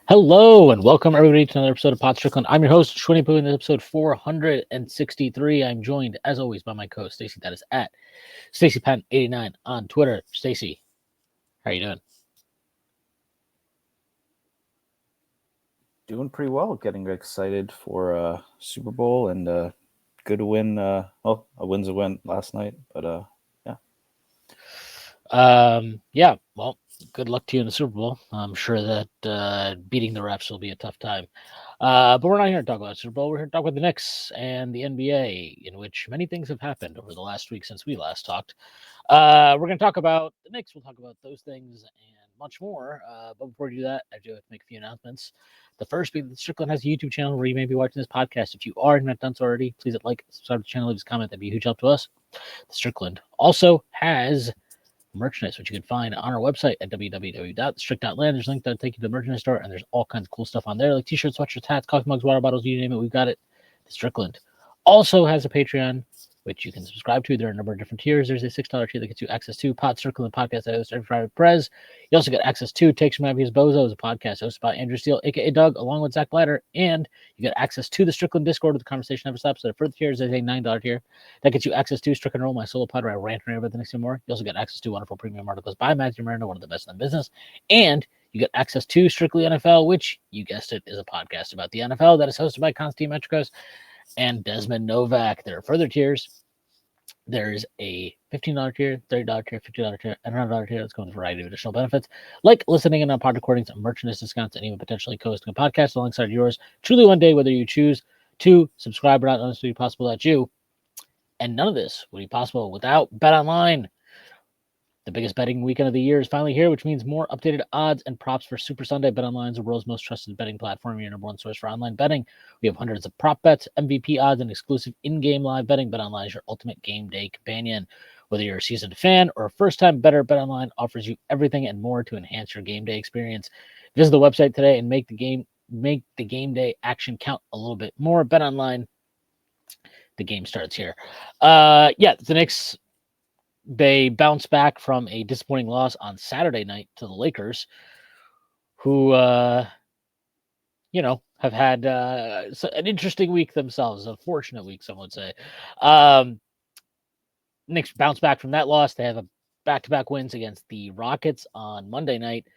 Hello and welcome everybody to another episode of Pod Strickland. I'm your host, Shwin and Stacy. In episode 463, I'm joined as always by my co-host Stacy. That is at StacyPen89 on Twitter. Stacy, how are you doing? Doing pretty well. Getting excited for Super Bowl and good win. A win's a win last night, but yeah. Well, good luck to you in the Super Bowl. I'm sure that beating the refs will be a tough time. But we're not here to talk about Super Bowl. We're here to talk about the Knicks and the NBA, in which many things have happened over the last week since we last talked. We're going to talk about the Knicks. We'll talk about those things and much more. But before we do that, I do have to make a few announcements. The first being that Strickland has a YouTube channel where you may be watching this podcast. If you are and not done so already, please hit like, subscribe to the channel, leave us a comment. That'd be a huge help to us. The Strickland also has merchandise, which you can find on our website at www.strict.land. There's a link that'll take you to the merchandise store, and there's all kinds of cool stuff on there, like t-shirts, sweatshirts, hats, coffee mugs, water bottles, you name it, we've got it. The Strickland also has a Patreon, which you can subscribe to. There are a number of different tiers. There's a $6 tier that gets you access to Pod Strickland podcast I host every Friday with Prez. You also get access to Takes from Abby's Bozos, a podcast hosted by Andrew Steele, aka Doug, along with Zach Blatter, and you get access to the Strickland Discord with the conversation never stops. So for the tiers, there's a $9 tier that gets you access to Strickland Roll, my solo pod where I rant and rave about the Knicks and more. You also get access to wonderful premium articles by Matthew Miranda, one of the best in the business, and you get access to Strictly NFL, which, you guessed it, is a podcast about the NFL that is hosted by Konstantin Metrikos and Desmond Novak. There are further tiers. There's a $15 tier, $30 tier, $50 tier, and $100 tier that's going with a variety of additional benefits, like listening in on pod recordings, merchandise discounts, and even potentially co-hosting a podcast alongside yours. Truly one day, whether you choose to subscribe or not, none of this would be possible without you. And none of this would be possible without BetOnline. The biggest betting weekend of the year is finally here, which means more updated odds and props for Super Sunday. BetOnline is the world's most trusted betting platform, your number one source for online betting. We have hundreds of prop bets, MVP odds, and exclusive in-game live betting. BetOnline is your ultimate game day companion. Whether you're a seasoned fan or a first-time bettor, BetOnline offers you everything and more to enhance your game day experience. Visit the website today and make the game day action count a little bit more. BetOnline, the game starts here. The Knicks, they bounced back from a disappointing loss on Saturday night to the Lakers, who, have had an interesting week themselves, a fortunate week, some would say. Knicks bounced back from that loss. They have a back-to-back wins against the Rockets on Monday night,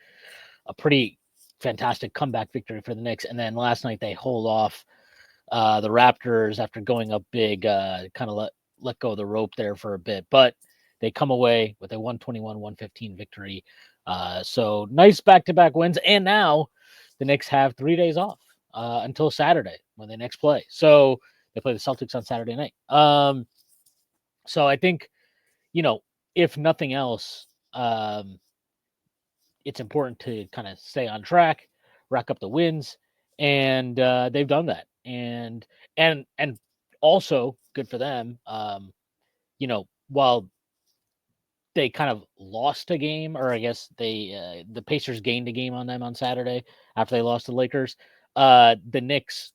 a pretty fantastic comeback victory for the Knicks. And then last night they hold off the Raptors after going up big, kind of let go of the rope there for a bit. But they come away with a 121-115 victory. So nice back-to-back wins. And now the Knicks have 3 days off until Saturday when they next play. So they play the Celtics on Saturday night. So I think, if nothing else, it's important to kind of stay on track, rack up the wins, and they've done that. And also good for them. While they kind of lost a game, or I guess the Pacers gained a game on them on Saturday after they lost to the Lakers. The Knicks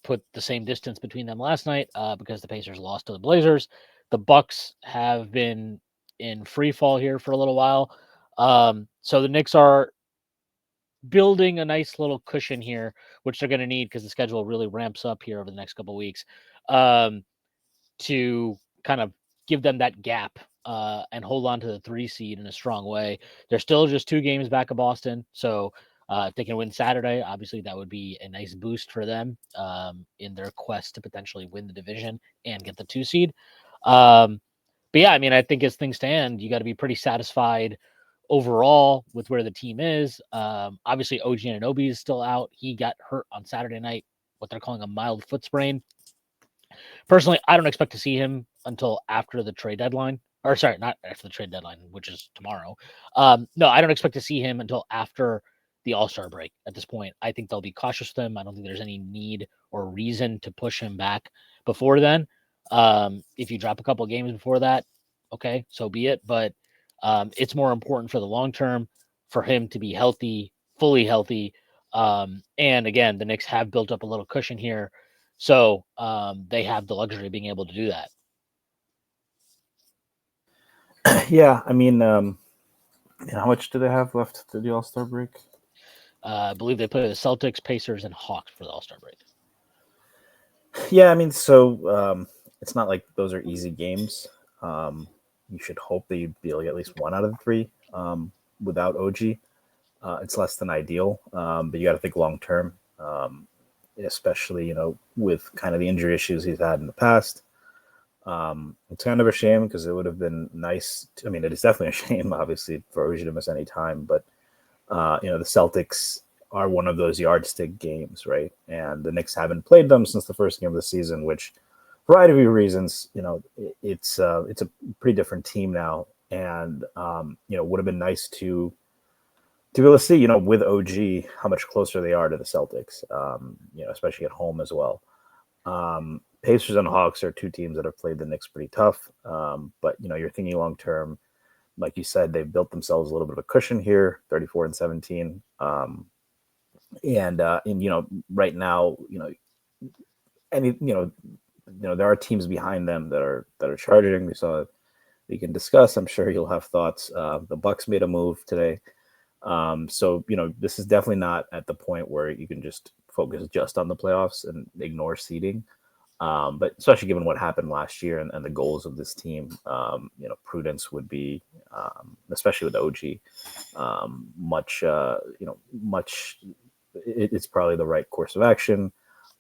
put the same distance between them last night because the Pacers lost to the Blazers. The Bucks have been in free fall here for a little while. So the Knicks are building a nice little cushion here, which they're going to need because the schedule really ramps up here over the next couple of weeks, to kind of give them that gap and hold on to the 3 seed in a strong way. They're still just 2 games back of Boston, so if they can win Saturday, obviously that would be a nice boost for them in their quest to potentially win the division and get the 2 seed. But yeah, I mean, I think as things stand, you got to be pretty satisfied overall with where the team is. Obviously, OG Anunoby is still out. He got hurt on Saturday night, what they're calling a mild foot sprain. Personally, I don't expect to see him until after the trade deadline. Or sorry, not after the trade deadline, which is tomorrow. No, I don't expect to see him until after the All-Star break at this point. I think they'll be cautious with him. I don't think there's any need or reason to push him back before then. If you drop a couple of games before that, okay, so be it. But it's more important for the long term for him to be healthy, fully healthy. And again, the Knicks have built up a little cushion here. So they have the luxury of being able to do that. Yeah, I mean, how much do they have left to the All-Star break? I believe they play the Celtics, Pacers, and Hawks for the All-Star break. Yeah, I mean, so it's not like those are easy games. You should hope that you'd be able to get at least one out of the three without OG. It's less than ideal, but you got to think long term, especially with kind of the injury issues he's had in the past. It's kind of a shame because it would have been nice. I mean, it is definitely a shame, obviously, for OG to miss any time, but the Celtics are one of those yardstick games, right? And the Knicks haven't played them since the first game of the season, which, for a variety of reasons, it's a pretty different team now, and would have been nice to be able to see, with OG, how much closer they are to the Celtics, especially at home as well. Pacers and Hawks are two teams that have played the Knicks pretty tough, but you're thinking long term. Like you said, they've built themselves a little bit of a cushion here, 34-17. And right now, any there are teams behind them that are charging. So we can discuss. I'm sure you'll have thoughts. The Bucks made a move today, so this is definitely not at the point where you can just focus just on the playoffs and ignore seeding. But especially given what happened last year and the goals of this team, prudence would be, especially with OG, much. It's probably the right course of action.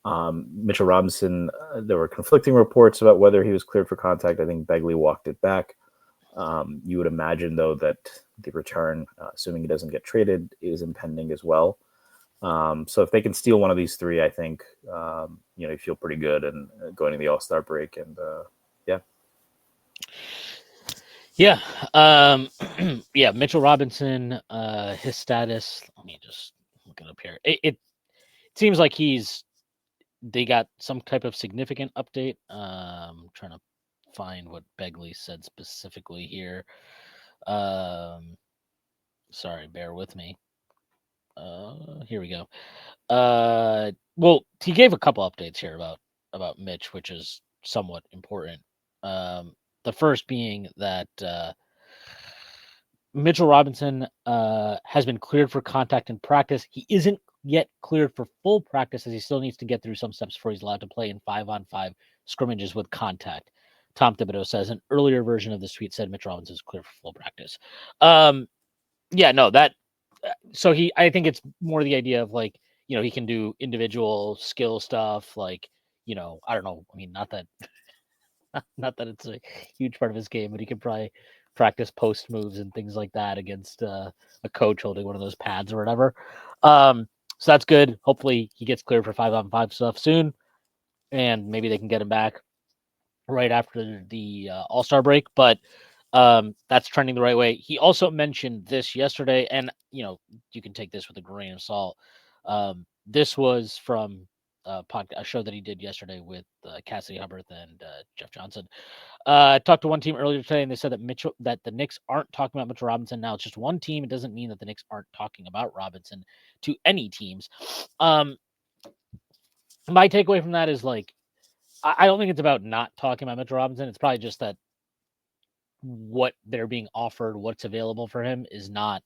Mitchell Robinson, there were conflicting reports about whether he was cleared for contact. I think Begley walked it back. You would imagine, though, that the return, assuming he doesn't get traded, is impending as well. So if they can steal one of these three, I think you feel pretty good and going to the All-Star break, and yeah. Yeah, yeah. Mitchell Robinson, his status. Let me just look it up here. It seems like they got some type of significant update. Trying to find what Begley said specifically here. Sorry, bear with me. Here we go. Well, he gave a couple updates here about Mitch, which is somewhat important. The first being that Mitchell Robinson has been cleared for contact in practice. He isn't yet cleared for full practice as he still needs to get through some steps before he's allowed to play in 5-on-5 scrimmages with contact. Tom Thibodeau says an earlier version of this tweet said Mitch Robinson is cleared for full practice. Yeah, no, that. So I think it's more the idea of like, he can do individual skill stuff, like, I don't know. I mean, not that it's a huge part of his game, but he could probably practice post moves and things like that against a coach holding one of those pads or whatever. So that's good. Hopefully he gets cleared for 5-on-5 stuff soon, and maybe they can get him back right after the All-Star break. But that's trending the right way. He also mentioned this yesterday, and you can take this with a grain of salt. This was from a show that he did yesterday with Cassidy Hubbard and Jeff Johnson. I talked to one team earlier today, and they said that the Knicks aren't talking about Mitchell Robinson now. It's just one team. It doesn't mean that the Knicks aren't talking about Robinson to any teams. My takeaway from that is like, I don't think it's about not talking about Mitchell Robinson. It's probably just that what they're being offered, what's available for him, is not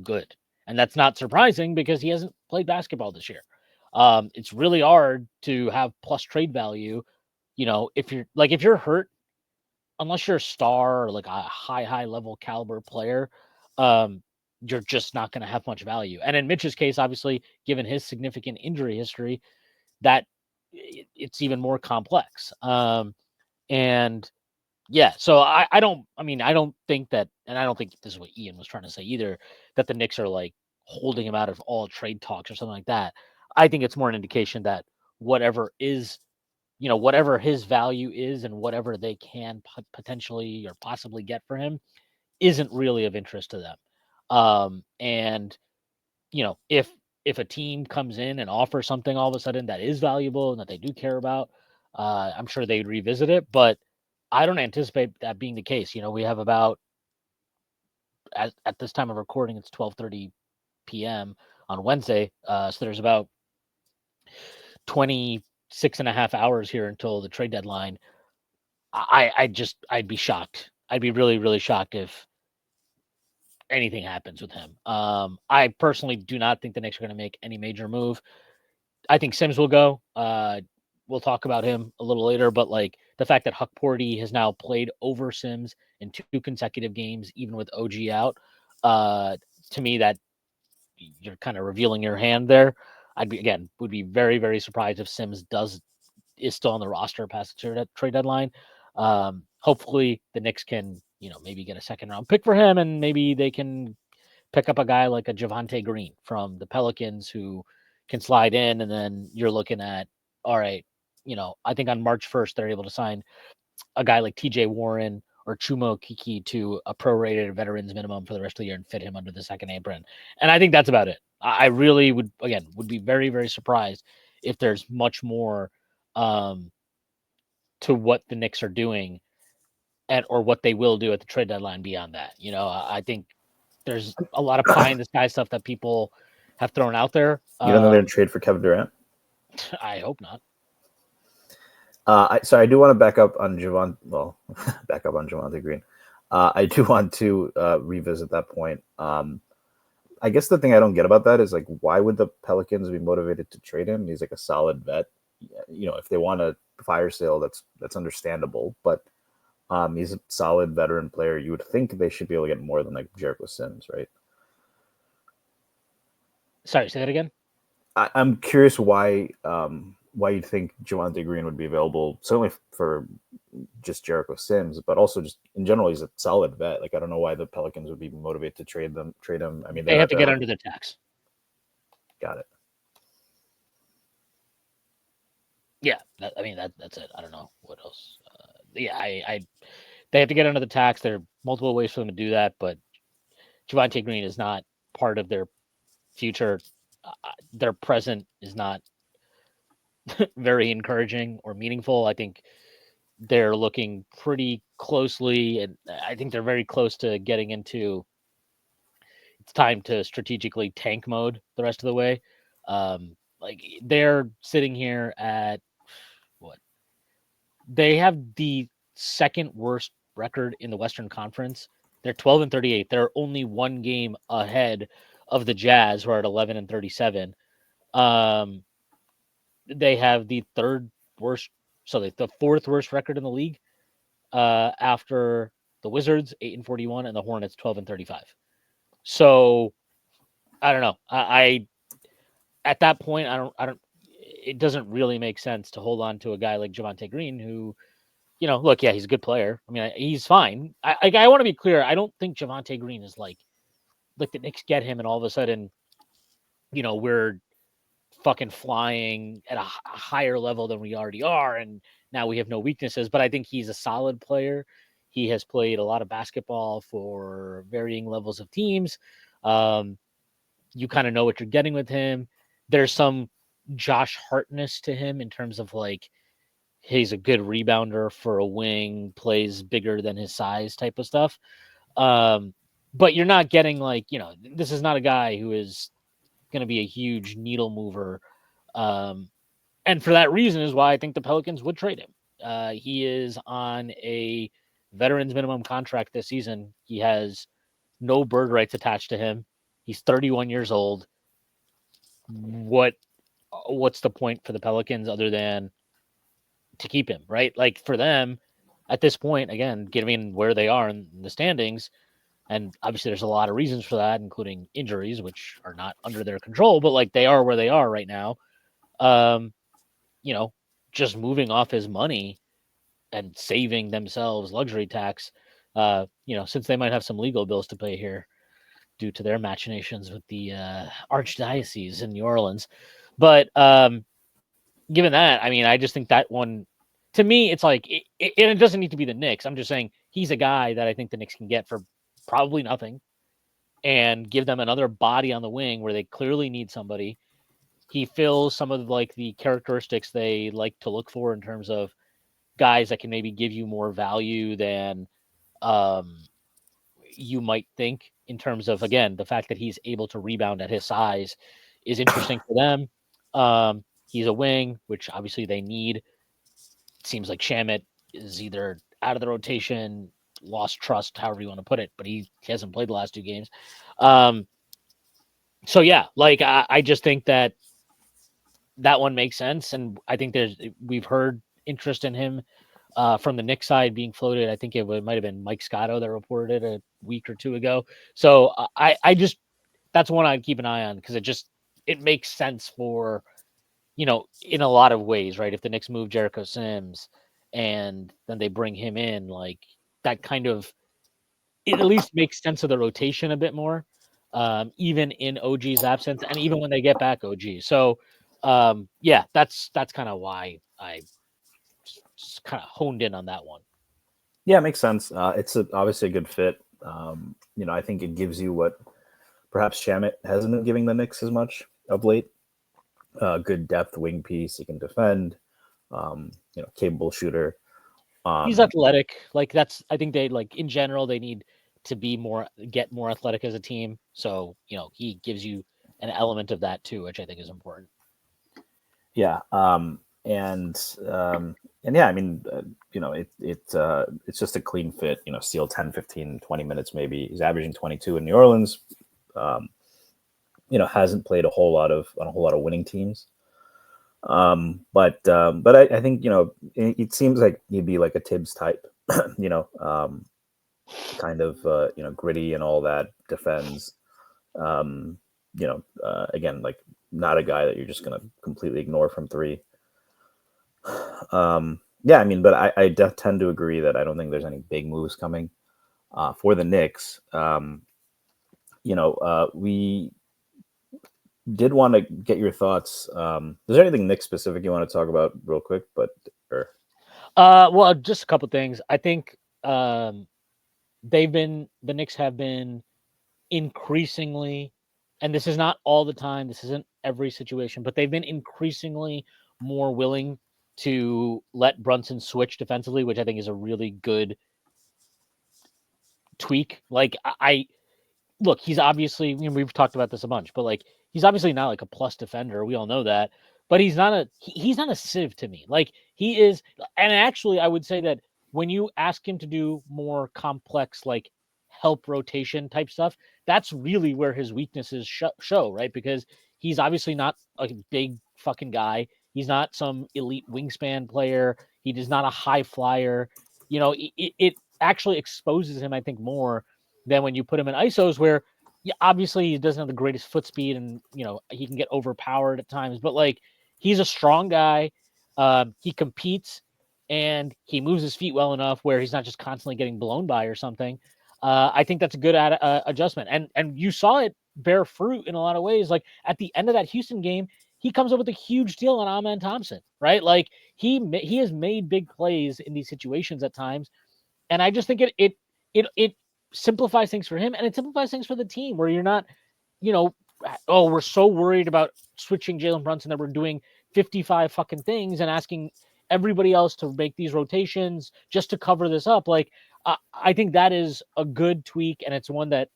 good, and that's not surprising because he hasn't played basketball this year. It's really hard to have plus trade value. If you're hurt, unless you're a star or like a high level caliber player, you're just not going to have much value. And in Mitch's case, obviously, given his significant injury history, that it's even more complex. And yeah, so I don't think that, and I don't think this is what Ian was trying to say either, that the Knicks are like holding him out of all trade talks or something like that. I think it's more an indication that whatever his value is and whatever they can potentially or possibly get for him isn't really of interest to them. And if a team comes in and offers something all of a sudden that is valuable and that they do care about, I'm sure they'd revisit it. But I don't anticipate that being the case. We have about at this time of recording, it's 12:30 p.m. on Wednesday. So there's about 26 and a half hours here until the trade deadline. I'd be shocked. I'd be really, really shocked if anything happens with him. I personally do not think the Knicks are going to make any major move. I think Sims will go. We'll talk about him a little later, but like the fact that Hukporti has now played over Sims in 2 consecutive games, even with OG out, to me that you're kind of revealing your hand there. Would be very very surprised if Sims is still on the roster past the trade deadline. Hopefully the Knicks can maybe get a second round pick for him, and maybe they can pick up a guy like a Javonte Green from the Pelicans who can slide in, and then you're looking at, all right, I think on March 1st they're able to sign a guy like TJ Warren or Chumo Kiki to a prorated veterans minimum for the rest of the year and fit him under the second apron. And I think that's about it. I really would be very, very surprised if there's much more to what the Knicks are doing or what they will do at the trade deadline beyond that. I think there's a lot of pie in the sky stuff that people have thrown out there. You don't think they're going to trade for Kevin Durant? I hope not. So I do want to back up on Javonte Green. I do want to revisit that point. I guess the thing I don't get about that is like, why would the Pelicans be motivated to trade him? He's like a solid vet. If they want a fire sale, that's understandable. But he's a solid veteran player. You would think they should be able to get more than like Jericho Sims, right? Sorry, say that again. I'm curious why you'd think Javonte Green would be available, certainly for just Jericho Sims, but also just in general, he's a solid vet. Like, I don't know why the Pelicans would be motivated to trade him. I mean, they have to get under the tax. Got it. Yeah, that's it. I don't know what else. They have to get under the tax. There are multiple ways for them to do that, but Javonte Green is not part of their future. Their present is not very encouraging or meaningful. I think they're looking pretty closely, and I think they're very close to getting into it's time to strategically tank mode the rest of the way. Like they're sitting here at what? They have the second worst record in the Western Conference. They're 12-38. They're only one game ahead of the Jazz, who are at 11-37. They have the third worst, the fourth worst record in the league, after the Wizards 8-41 and the Hornets 12-35. So I don't know. I at that point I don't. It doesn't really make sense to hold on to a guy like Javonte Green, who, look, yeah, he's a good player. I mean, he's fine. I want to be clear. I don't think Javonte Green is like the Knicks get him and all of a sudden, we're fucking flying at a higher level than we already are, and now we have no weaknesses. But I think he's a solid player. He has played a lot of basketball for varying levels of teams. You kind of know what you're getting with him. There's some Josh Hartness to him in terms of like he's a good rebounder for a wing, plays bigger than his size type of stuff. But you're not getting like, this is not a guy who is going to be a huge needle mover. And for that reason is why I think the Pelicans would trade him. He is on a veterans minimum contract this season. He has no bird rights attached to him. He's 31 years old. What's the point for the Pelicans other than to keep him, right? Like for them at this point, again, given where they are in the standings, and obviously there's a lot of reasons for that, including injuries, which are not under their control, but like they are where they are right now. Just moving off his money and saving themselves luxury tax, since they might have some legal bills to pay here due to their machinations with the archdiocese in New Orleans. But given that, I mean, I just think that one, to me, it's like, it doesn't need to be the Knicks. I'm just saying he's a guy that I think the Knicks can get for probably nothing and give them another body on the wing where they clearly need somebody. He fills some of like the characteristics they like to look for in terms of guys that can maybe give you more value than you might think, in terms of, again, the fact that he's able to rebound at his size is interesting for them. He's a wing, which obviously they need. It seems like Shamet is either out of the rotation lost trust, however you want to put it, but he hasn't played the last 2 games. Um, so yeah, like I just think that one makes sense, and I think we've heard interest in him from the Knicks side being floated. I think it might have been Mike Scotto that reported it a week or 2 ago. So I just that's one I'd keep an eye on because it makes sense for in a lot of ways, right? If the Knicks move Jericho Sims and then they bring him in, like that kind of it at least makes sense of the rotation a bit more, even in OG's absence, and even when they get back OG. So, yeah, that's kind of why I just kind of honed in on that one. Yeah, it makes sense. It's obviously a good fit. I think it gives you what perhaps Shamit hasn't been giving the Knicks as much of late. Good depth wing piece. He can defend. Capable shooter. He's athletic. Like I think they like in general they need to get more athletic as a team. So he gives you an element of that too, which I think is important. Yeah. And yeah, I mean, it's just a clean fit. Steal 10, 15, 20 minutes maybe. He's averaging 22 in New Orleans. Hasn't played on a whole lot of winning teams. But I think it seems like he'd be like a Tibbs type, kind of gritty and all that, defends. Again, like not a guy that you're just gonna completely ignore from three. Yeah, I mean, but I tend to agree that I don't think there's any big moves coming for the Knicks. We did want to get your thoughts. Is there anything Knicks specific you want to talk about real quick? Well, just a couple things. I think the Knicks have been increasingly, and this is not all the time, this isn't every situation, but they've been increasingly more willing to let Brunson switch defensively, which I think is a really good tweak. Like I look, he's obviously, we've talked about this a bunch, but like he's obviously not like a plus defender. We all know that, but he's not a sieve to me. Like he is, and actually, I would say that when you ask him to do more complex, like help rotation type stuff, that's really where his weaknesses show, right? Because he's obviously not a big fucking guy. He's not some elite wingspan player. He is not a high flyer. It actually exposes him, I think, more than when you put him in ISOs where obviously he doesn't have the greatest foot speed and he can get overpowered at times, but like he's a strong guy. He competes and he moves his feet well enough where he's not just constantly getting blown by or something. I think that's a good adjustment, and you saw it bear fruit in a lot of ways. Like at the end of that Houston game, he comes up with a huge deal on Amen Thompson, right? Like he has made big plays in these situations at times, and I just think it simplifies things for him and it simplifies things for the team where you're not, we're so worried about switching Jalen Brunson that we're doing 55 fucking things and asking everybody else to make these rotations just to cover this up. Like, I think that is a good tweak, and it's one that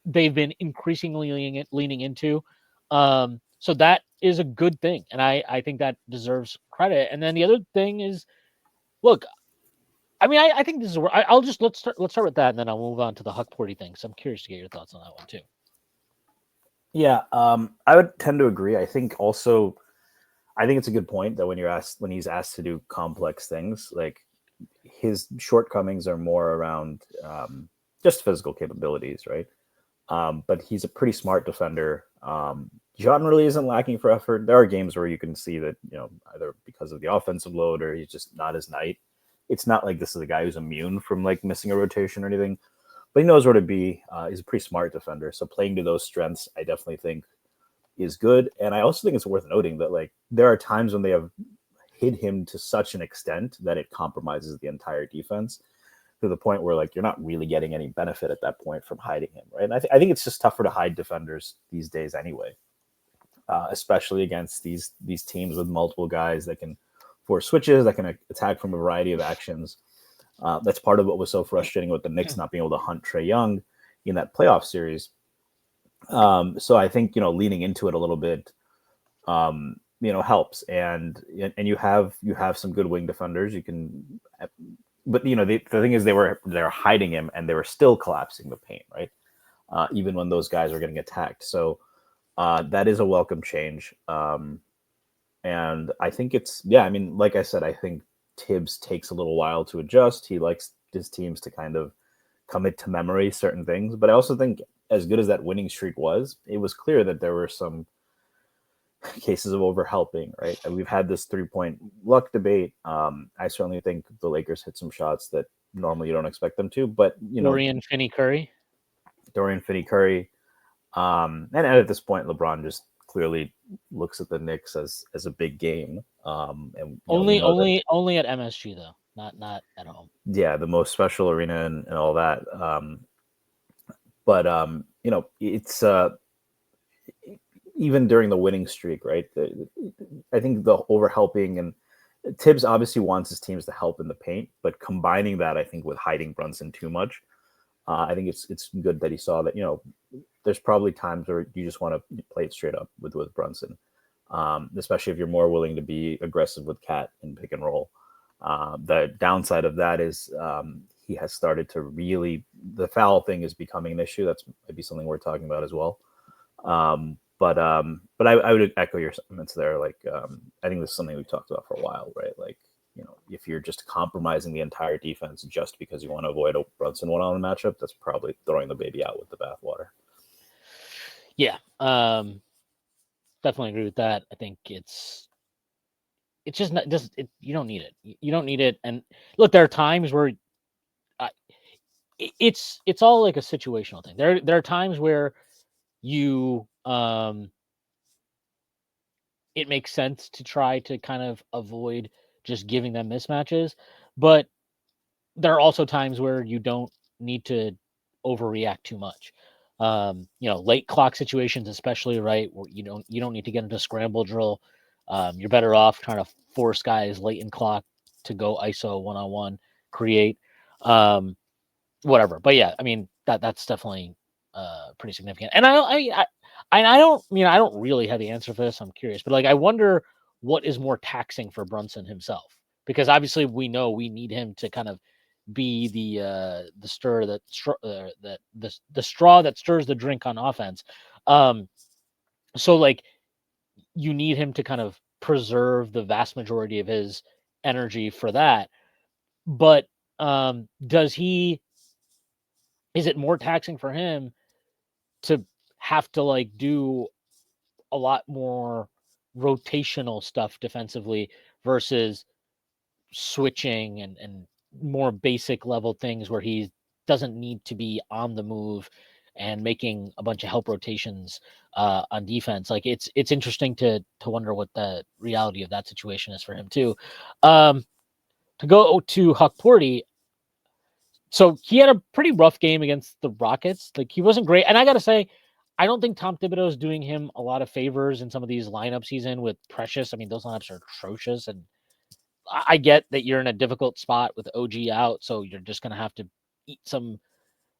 they've been increasingly leaning into. So that is a good thing, and I think that deserves credit. And then the other thing is, look, I mean, I think this is where I'll just let's start with that, and then I'll move on to the Hukporti thing. So I'm curious to get your thoughts on that one too. Yeah, I would tend to agree. I think it's a good point that when he's asked to do complex things, like his shortcomings are more around just physical capabilities, right? But he's a pretty smart defender. John really isn't lacking for effort. There are games where you can see that, either because of the offensive load or he's just not his night. It's not like this is a guy who's immune from like missing a rotation or anything, but he knows where to be. He's a pretty smart defender. So playing to those strengths, I definitely think is good. And I also think it's worth noting that like there are times when they have hid him to such an extent that it compromises the entire defense to the point where like you're not really getting any benefit at that point from hiding him, right? And I think it's just tougher to hide defenders these days anyway, especially against these teams with multiple guys that can force switches, that can attack from a variety of actions. That's part of what was so frustrating with the Knicks not being able to hunt Trae Young in that playoff series. So I think leaning into it a little bit, helps, and you have some good wing defenders. You can but the thing is they're hiding him and they were still collapsing the paint, right? Even when those guys are getting attacked. So that is a welcome change. And I think I mean, like I said, I think Tibbs takes a little while to adjust. He likes his teams to kind of commit to memory certain things. But I also think, as good as that winning streak was, it was clear that there were some cases of overhelping, right? And we've had this 3-point luck debate. I certainly think the Lakers hit some shots that normally you don't expect them to, but Dorian Finney-Curry. Dorian Finney-Curry. And at this point, LeBron just clearly looks at the Knicks as a big game. And Only at MSG though, not at home. Yeah, the most special arena and all that. But it's even during the winning streak, right? I think the overhelping, and Tibbs obviously wants his teams to help in the paint, but combining that, I think, with hiding Brunson too much, I think it's good that he saw that there's probably times where you just want to play it straight up with Brunson, especially if you're more willing to be aggressive with Cat and pick and roll. The downside of that is he has started to the foul thing is becoming an issue. That's maybe something we're talking about as well. But I would echo your sentiments there. Like, I think this is something we've talked about for a while, right? Like, if you're just compromising the entire defense just because you want to avoid a Brunson one-on-one matchup, that's probably throwing the baby out with the bathwater. Yeah, definitely agree with that. I think it's just not you don't need it. You don't need it. And look, there are times where it's all like a situational thing. There are times where you it makes sense to try to kind of avoid just giving them mismatches, but there are also times where you don't need to overreact too much. Late clock situations, especially, right, where you don't need to get into scramble drill. You're better off trying to force guys late in clock to go ISO 1-on-1, create whatever. But yeah, I mean that's definitely pretty significant. And I don't really have the answer for this. I'm curious, but like I wonder what is more taxing for Brunson himself, because obviously we know we need him to kind of be the straw that stirs the drink on offense. So like you need him to kind of preserve the vast majority of his energy for that. But is it more taxing for him to have to like do a lot more rotational stuff defensively versus switching and more basic level things where he doesn't need to be on the move and making a bunch of help rotations on defense? Like it's interesting to wonder what the reality of that situation is for him too. To go to Hukporti, so he had a pretty rough game against the Rockets. Like he wasn't great, and I gotta say, I don't think Tom Thibodeau is doing him a lot of favors in some of these lineups he's in with Precious. I mean, those lineups are atrocious, and I get that you're in a difficult spot with OG out, so you're just gonna have to eat some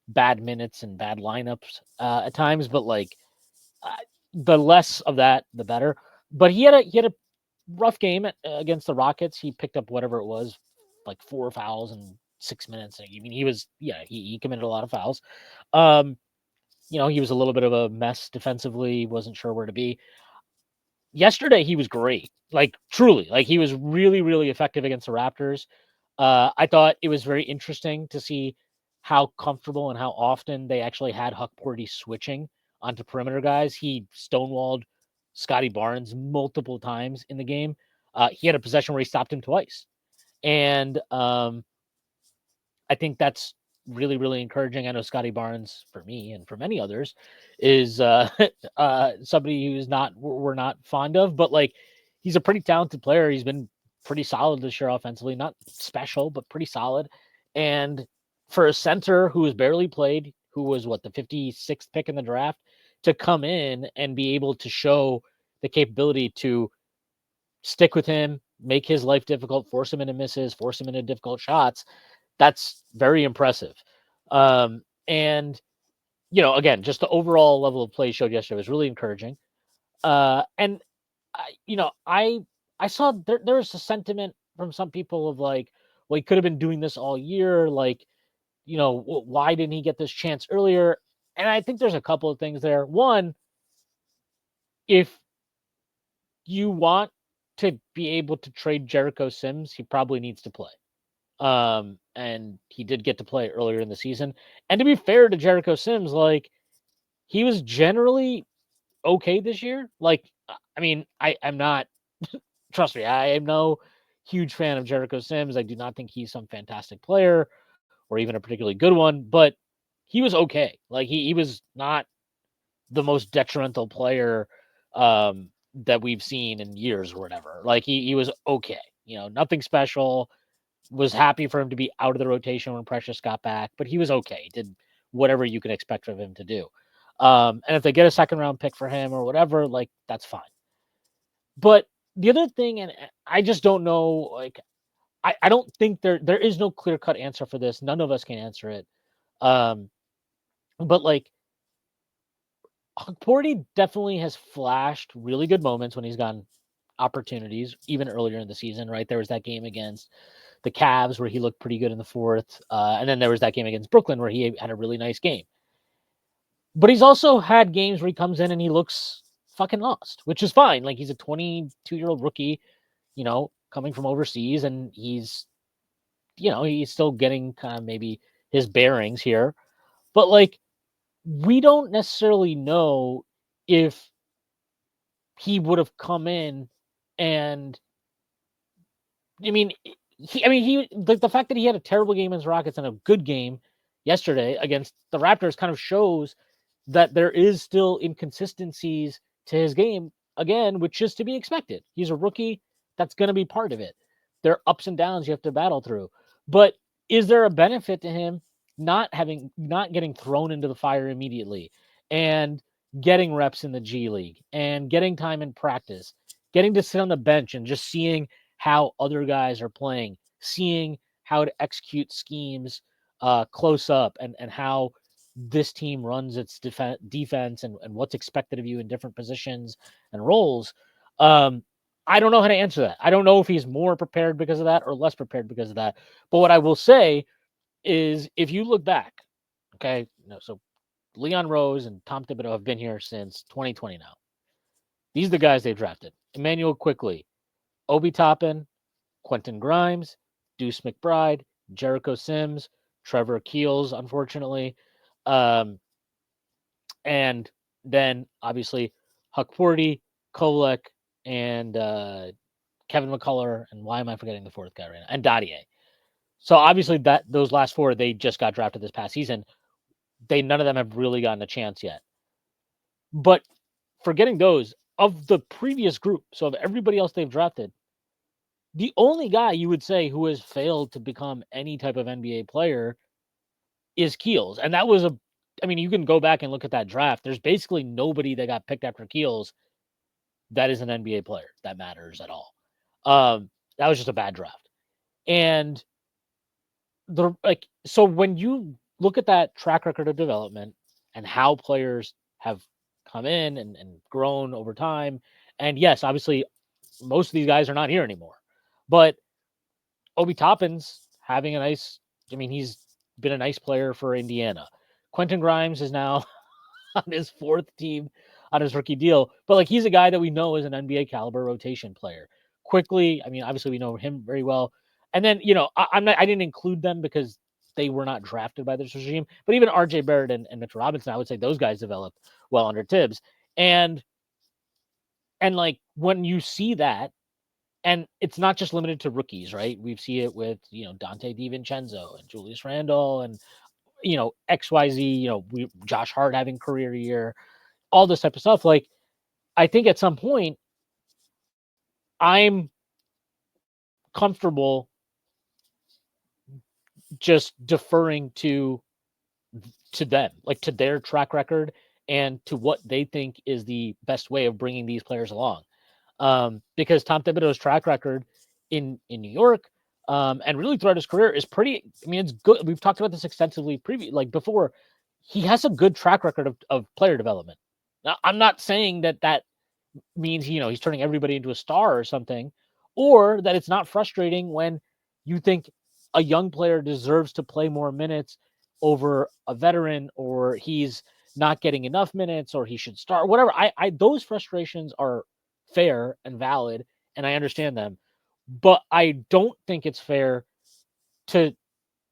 bad minutes and bad lineups at times. But like, the less of that, the better. But he had a rough game against the Rockets. He picked up whatever it was, like 4 fouls in 6 minutes. I mean, he committed a lot of fouls. He was a little bit of a mess defensively. Wasn't sure where to be. Yesterday, he was great. Like truly, like he was really, really effective against the Raptors. I thought it was very interesting to see how comfortable and how often they actually had Hukporti switching onto perimeter guys. He stonewalled Scotty Barnes multiple times in the game. He had a possession where he stopped him twice. And I think that's really, really encouraging. I know Scotty Barnes, for me and for many others, is somebody who's we're not fond of, but like he's a pretty talented player. He's been pretty solid this year offensively, not special, but pretty solid. And for a center who has barely played, who was the 56th pick in the draft, to come in and be able to show the capability to stick with him, make his life difficult, force him into misses, force him into difficult shots, that's very impressive. And again, just the overall level of play showed yesterday was really encouraging. And I saw there's a sentiment from some people of like, well, he could have been doing this all year. Like, why didn't he get this chance earlier? And I think there's a couple of things there. One, if you want to be able to trade Jericho Sims, he probably needs to play. And he did get to play earlier in the season. And to be fair to Jericho Sims, like, he was generally okay this year. Like, I mean, I'm not, trust me, I am no huge fan of Jericho Sims. I do not think he's some fantastic player or even a particularly good one, but he was okay. Like, he was not the most detrimental player that we've seen in years or whatever. Like, he was okay. Nothing special. Was happy for him to be out of the rotation when Precious got back, but he was okay. He did whatever you can expect of him to do. And if they get a second round pick for him or whatever, like, that's fine. But the other thing, and I just don't know, like, I don't think there is no clear cut answer for this. None of us can answer it. But like, Hukporti definitely has flashed really good moments when he's gotten opportunities, even earlier in the season, right? There was that game against the Cavs where he looked pretty good in the fourth. And then there was that game against Brooklyn where he had a really nice game. But he's also had games where he comes in and he looks fucking lost, which is fine. Like, he's a 22-year-old rookie, coming from overseas, and he's still getting kind of maybe his bearings here. But like, we don't necessarily know if he would have come in and the fact that he had a terrible game against Rockets and a good game yesterday against the Raptors kind of shows that there is still inconsistencies to his game, again, which is to be expected. He's a rookie. That's going to be part of it. There are ups and downs you have to battle through. But is there a benefit to him not getting thrown into the fire immediately and getting reps in the G League and getting time in practice, getting to sit on the bench and just seeing how other guys are playing, seeing how to execute schemes close up, and how this team runs its defense and what's expected of you in different positions and roles. I don't know how to answer that. I don't know if he's more prepared because of that or less prepared because of that. But what I will say is, if you look back, okay, so Leon Rose and Tom Thibodeau have been here since 2020 now. These are the guys they drafted: Emmanuel Quickly, Obi Toppin, Quentin Grimes, Deuce McBride, Jericho Sims, Trevor Keels, unfortunately. And then obviously Hukporti, Kolek, and Kevin McCullough, and why am I forgetting the fourth guy right now? And Dadier. So obviously those last four, they just got drafted this past season. None of them have really gotten a chance yet. But forgetting those, of the previous group, so of everybody else they've drafted, the only guy you would say who has failed to become any type of NBA player is Keels. And that was you can go back and look at that draft. There's basically nobody that got picked after Keels that is an NBA player that matters at all. That was just a bad draft. And so when you look at that track record of development and how players have come in and grown over time, and yes, obviously most of these guys are not here anymore, but Obi Toppin's having he's been a nice player for Indiana. Quentin Grimes is now on his fourth team on his rookie deal, but like, he's a guy that we know is an NBA caliber rotation player. Quickly, obviously we know him very well. And then, I didn't include them because they were not drafted by this regime, but even RJ Barrett and Mitchell Robinson, I would say those guys developed well under Tibbs. And like, when you see that, and it's not just limited to rookies, right? We see it with, Dante DiVincenzo and Julius Randle and, XYZ, Josh Hart having career year, all this type of stuff. Like, I think at some point I'm comfortable just deferring to them, like, to their track record and to what they think is the best way of bringing these players along. Because Tom Thibodeau's track record in New York, and really throughout his career, is pretty. It's good. We've talked about this extensively before. He has a good track record of player development. Now, I'm not saying that means he's turning everybody into a star or something, or that it's not frustrating when you think a young player deserves to play more minutes over a veteran, or he's not getting enough minutes, or he should start, whatever. I those frustrations are fair and valid, and I understand them. But I don't think it's fair to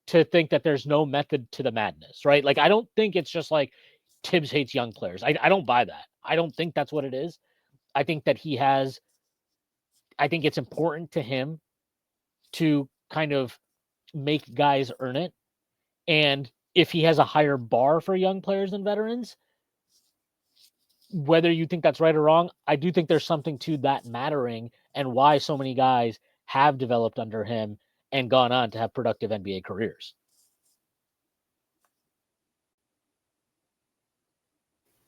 think that there's no method to the madness, right? Like, I don't think it's just like Tibbs hates young players. I don't buy that. I don't think that's what it is. I think that I think it's important to him to kind of make guys earn it. And if he has a higher bar for young players than veterans, whether you think that's right or wrong, I do think there's something to that mattering, and why so many guys have developed under him and gone on to have productive NBA careers.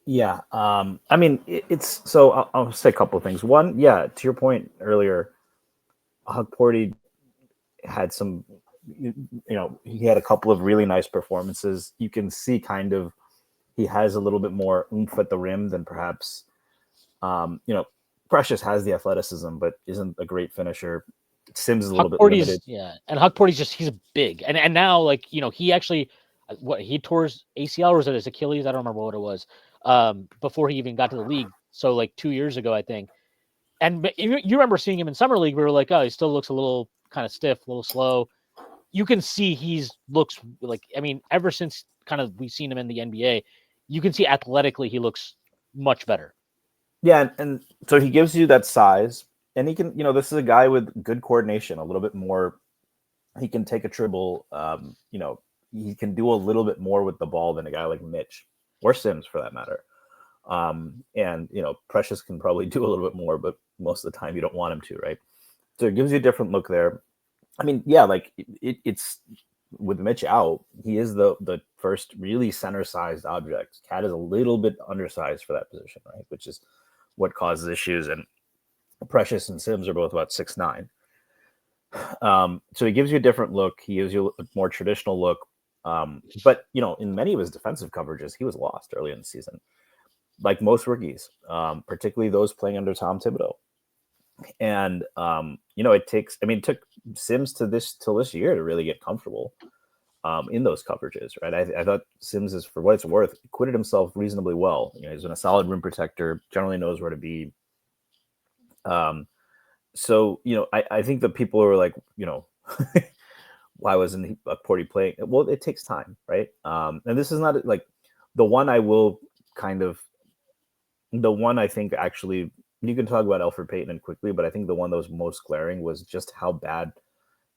Yeah. I mean, it's so I'll say a couple of things. One, yeah, to your point earlier, Hukporti had some, he had a couple of really nice performances. You can see kind of he has a little bit more oomph at the rim than perhaps, Precious has the athleticism, but isn't a great finisher. Sims is a little bit limited. And Hukporti's he's big, and now, like, he actually, what, he tore his ACL, or was it his Achilles? I don't remember what it was. Before he even got to the league, so like 2 years ago, I think. And you remember seeing him in summer league. We were like, oh, he still looks a little kind of stiff, a little slow. You can see looks like, I mean, ever since kind of we've seen him in the NBA, you can see athletically he looks much better. Yeah, and so he gives you that size, and he can, this is a guy with good coordination, a little bit more. He can take a dribble. He can do a little bit more with the ball than a guy like Mitch or Sims, for that matter. And Precious can probably do a little bit more, but most of the time you don't want him to, right? So it gives you a different look there. I mean, yeah, like it's with Mitch out, he is the first really center-sized object. Cat is a little bit undersized for that position, right? Which is what causes issues. And Precious and Sims are both about 6'9". So he gives you a different look. He gives you a more traditional look. But in many of his defensive coverages, he was lost early in the season, like most rookies, particularly those playing under Tom Thibodeau. And it took Sims till this year to really get comfortable in those coverages, right? I thought Sims is, for what it's worth, acquitted himself reasonably well. He's been a solid rim protector, generally knows where to be. So I think that people are like, why wasn't Hukporti playing? Well, it takes time, right? And this is not like the one I think actually, you can talk about Elfrid Payton quickly, but I think the one that was most glaring was just how bad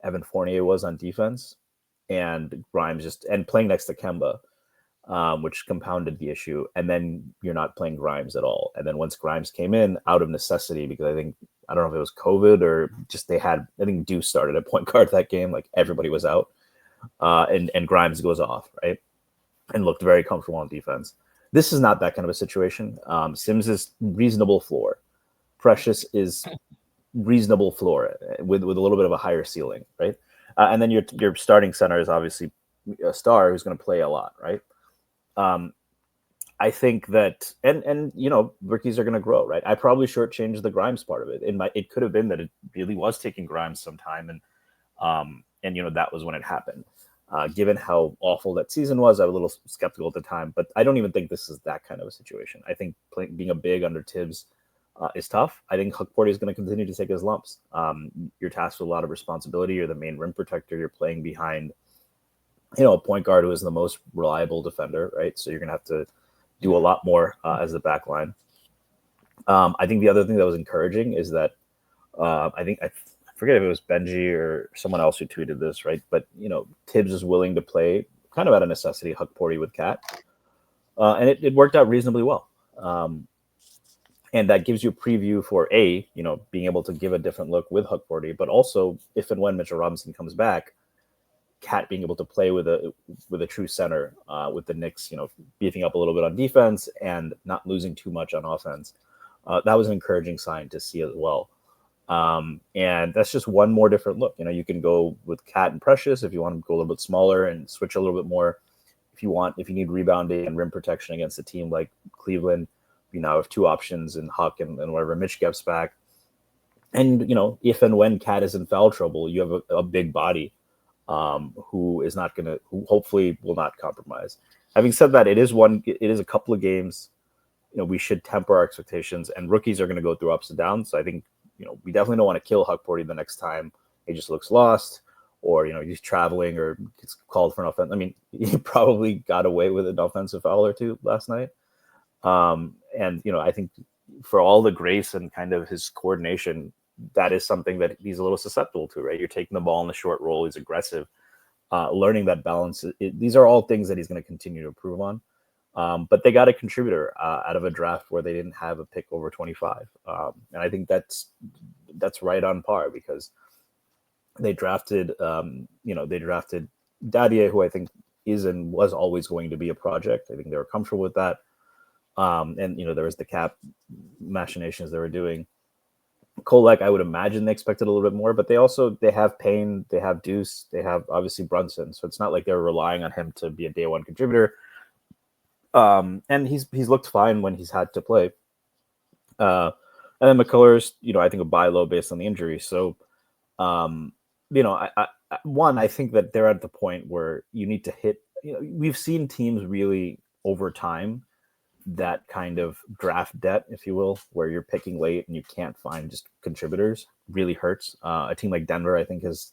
Evan Fournier was on defense, and Grimes and playing next to Kemba, which compounded the issue. And then you're not playing Grimes at all. And then once Grimes came in out of necessity, because I don't know if it was COVID or just I think Deuce started at point guard that game, like everybody was out, and Grimes goes off, right, and looked very comfortable on defense. This is not that kind of a situation. Sims is reasonable floor. Precious is reasonable floor with a little bit of a higher ceiling, right? And then your starting center is obviously a star who's going to play a lot, right? I think that, and rookies are going to grow, right? I probably shortchanged the Grimes part of it. It could have been that it really was taking Grimes some time, and that was when it happened. Given how awful that season was, I was a little skeptical at the time, but I don't even think this is that kind of a situation. I think being a big under Tibbs is tough. I think Hukporti is going to continue to take his lumps. You're tasked with a lot of responsibility. You're the main rim protector. You're playing behind, a point guard who is the most reliable defender, right? So you're going to have to do a lot more as the back line. I think the other thing that was encouraging is that I forget if it was Benji or someone else who tweeted this, right? But Tibbs is willing to play kind of out of necessity Hukporti with Cat, and it worked out reasonably well. And that gives you a preview for being able to give a different look with Hukporti, but also if and when Mitchell Robinson comes back, Cat being able to play with a true center, with the Knicks, beefing up a little bit on defense and not losing too much on offense. That was an encouraging sign to see as well. And that's just one more different look. You can go with Cat and Precious if you want to go a little bit smaller and switch a little bit more. If you need rebounding and rim protection against a team like Cleveland, you now have two options in Huck and whenever Mitch gets back. And, if and when Cat is in foul trouble, you have a big body who is not gonna, who hopefully will not compromise. Having said that, it is a couple of games. We should temper our expectations, and rookies are going to go through ups and downs. So I think we definitely don't want to kill Hukporti the next time he just looks lost, or he's traveling or gets called for an offense. I mean, he probably got away with an offensive foul or two last night. And I think for all the grace and kind of his coordination, that is something that he's a little susceptible to, right? You're taking the ball in the short roll, he's aggressive, learning that balance. These are all things that he's going to continue to improve on. But they got a contributor out of a draft where they didn't have a pick over 25. And I think that's right on par, because they drafted, they drafted Dadier, who I think is and was always going to be a project. I think they were comfortable with that. And there was the cap machinations they were doing. Kolek, I would imagine they expected a little bit more, but they have Payne, they have Deuce, they have obviously Brunson. So it's not like they're relying on him to be a day one contributor. And he's looked fine when he's had to play. And then McCullers, I think a buy low based on the injury. So, I think that they're at the point where you need to hit. We've seen teams really over time that kind of draft debt, if you will, where you're picking late and you can't find just contributors, really hurts. A team like Denver, I think, has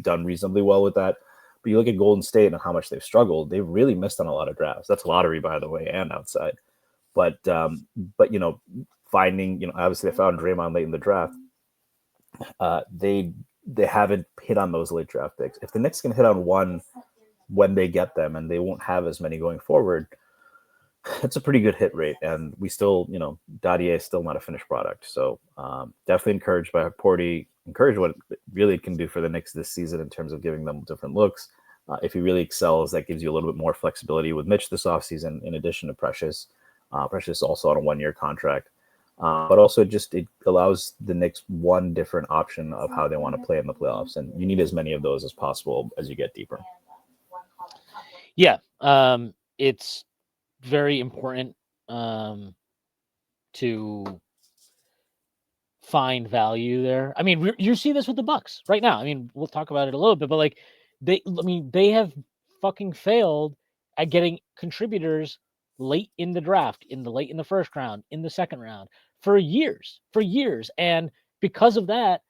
done reasonably well with that. But you look at Golden State and how much they've struggled. They've really missed on a lot of drafts. That's lottery, by the way, and outside. But finding, obviously they found Draymond late in the draft. They haven't hit on those late draft picks. If the Knicks can hit on one when they get them, and they won't have as many going forward, it's a pretty good hit rate. And we still, Dadier is still not a finished product. So definitely encouraged by Hukporti, encouraged what really it can do for the Knicks this season in terms of giving them different looks. If he really excels, that gives you a little bit more flexibility with Mitch this offseason, in addition to Precious. Precious also on a 1-year contract. But also it allows the Knicks one different option of how they want to play in the playoffs. And you need as many of those as possible as you get deeper. Yeah. It's very important to find value there. I mean, you see this with the Bucks right now. I mean, we'll talk about it a little bit, but like they have fucking failed at getting contributors late in the draft, late in the first round, in the second round for years. And because of that,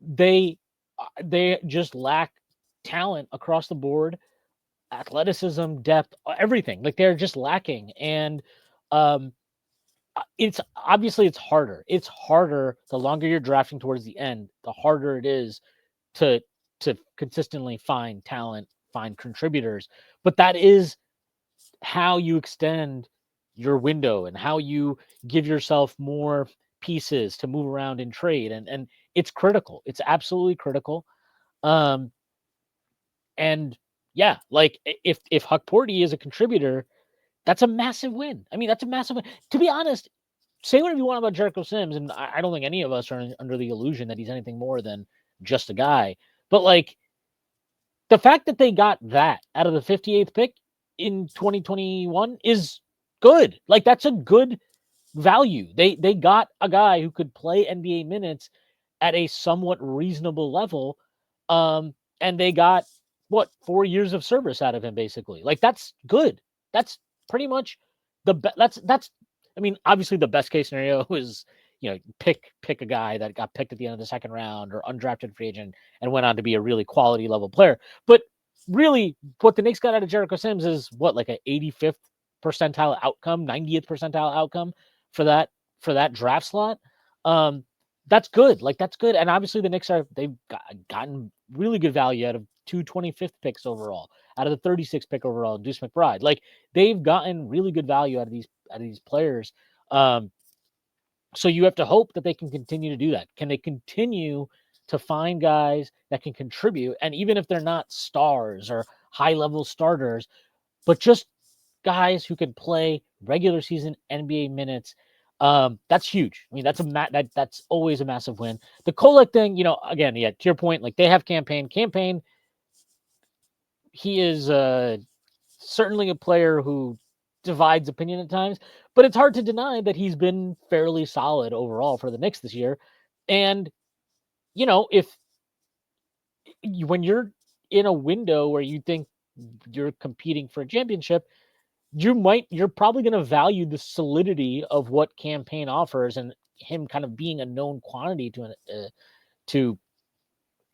they just lack talent across the board, athleticism, depth, everything. Like they're just lacking. And it's harder. It's harder the longer you're drafting towards the end, the harder it is to consistently find talent, find contributors. But that is how you extend your window and how you give yourself more pieces to move around in trade. And it's critical. It's absolutely critical. And yeah, like if Hukporti is a contributor, that's a massive win. I mean, that's a massive win. To be honest, say whatever you want about Jericho Sims, and I don't think any of us are under the illusion that he's anything more than just a guy. But like the fact that they got that out of the 58th pick in 2021 is good. Like that's a good value. They got a guy who could play NBA minutes at a somewhat reasonable level, and they got 4 years of service out of him, basically. Like that's good. That's pretty much that's. I mean, obviously the best case scenario is pick a guy that got picked at the end of the second round or undrafted free agent and went on to be a really quality level player. But really, what the Knicks got out of Jericho Sims is like an 85th percentile outcome, 90th percentile outcome for that draft slot. That's good. Like that's good. And obviously the Knicks they've gotten really good value out of 2 25th picks overall, out of the 36th pick overall, Deuce McBride. Like they've gotten really good value out of these players. So you have to hope that they can continue to do that. Can they continue to find guys that can contribute? And even if they're not stars or high level starters, but just guys who can play regular season NBA minutes, that's huge. I mean, that's always a massive win. The Kolek thing, again, yeah, to your point, like they have campaign. He is certainly a player who divides opinion at times, but it's hard to deny that he's been fairly solid overall for the Knicks this year. And if when you're in a window where you think you're competing for a championship, you're probably going to value the solidity of what campaign offers and him kind of being a known quantity to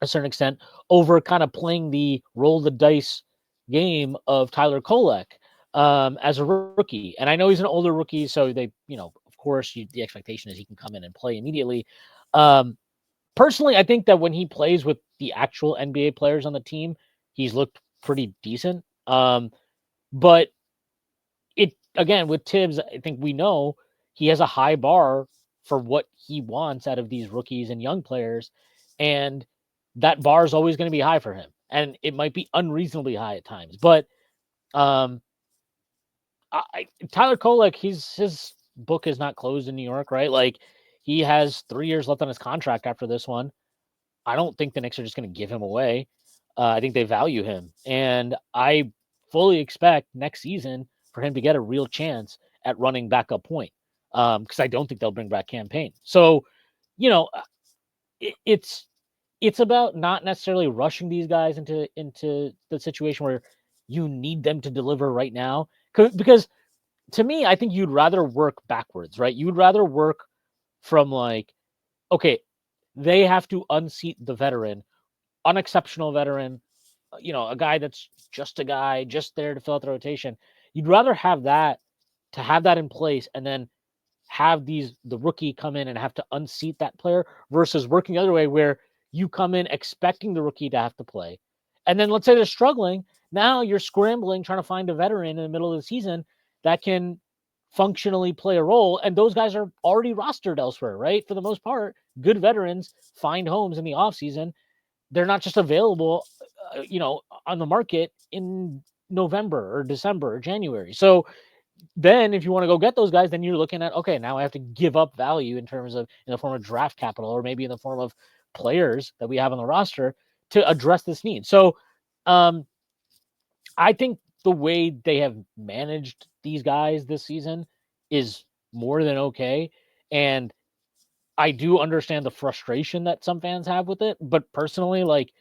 a certain extent over kind of playing the roll the dice game of Tyler Kolek as a rookie. And I know he's an older rookie, so they, of course, the expectation is he can come in and play immediately. Personally, I think that when he plays with the actual NBA players on the team, he's looked pretty decent. But it again with Tibbs, I think we know he has a high bar for what he wants out of these rookies and young players, and that bar is always going to be high for him, and it might be unreasonably high at times. But um, Tyler Kolek, his book is not closed in New York, right? Like he has 3 years left on his contract after this one. I don't think the Knicks are just going to give him away. I think they value him, and I fully expect next season for him to get a real chance at running backup point because I don't think they'll bring back campaign. So, you know, it's about not necessarily rushing these guys into the situation where you need them to deliver right now. Because to me, I think you'd rather work backwards, right? You'd rather work from like, okay, they have to unseat the veteran, unexceptional veteran, a guy that's just a guy, just there to fill out the rotation. You'd rather have that to have that in place and then have the rookie come in and have to unseat that player versus working the other way where you come in expecting the rookie to have to play. And then let's say they're struggling. Now you're scrambling, trying to find a veteran in the middle of the season that can functionally play a role. And those guys are already rostered elsewhere, right? For the most part, good veterans find homes in the offseason. They're not just available, on the market in November or December or January. So then if you want to go get those guys, then you're looking at, okay, now I have to give up value in terms of in the form of draft capital or maybe in the form of players that we have on the roster to address this need. So um, I think the way they have managed these guys this season is more than okay. And I do understand the frustration that some fans have with it, but personally, like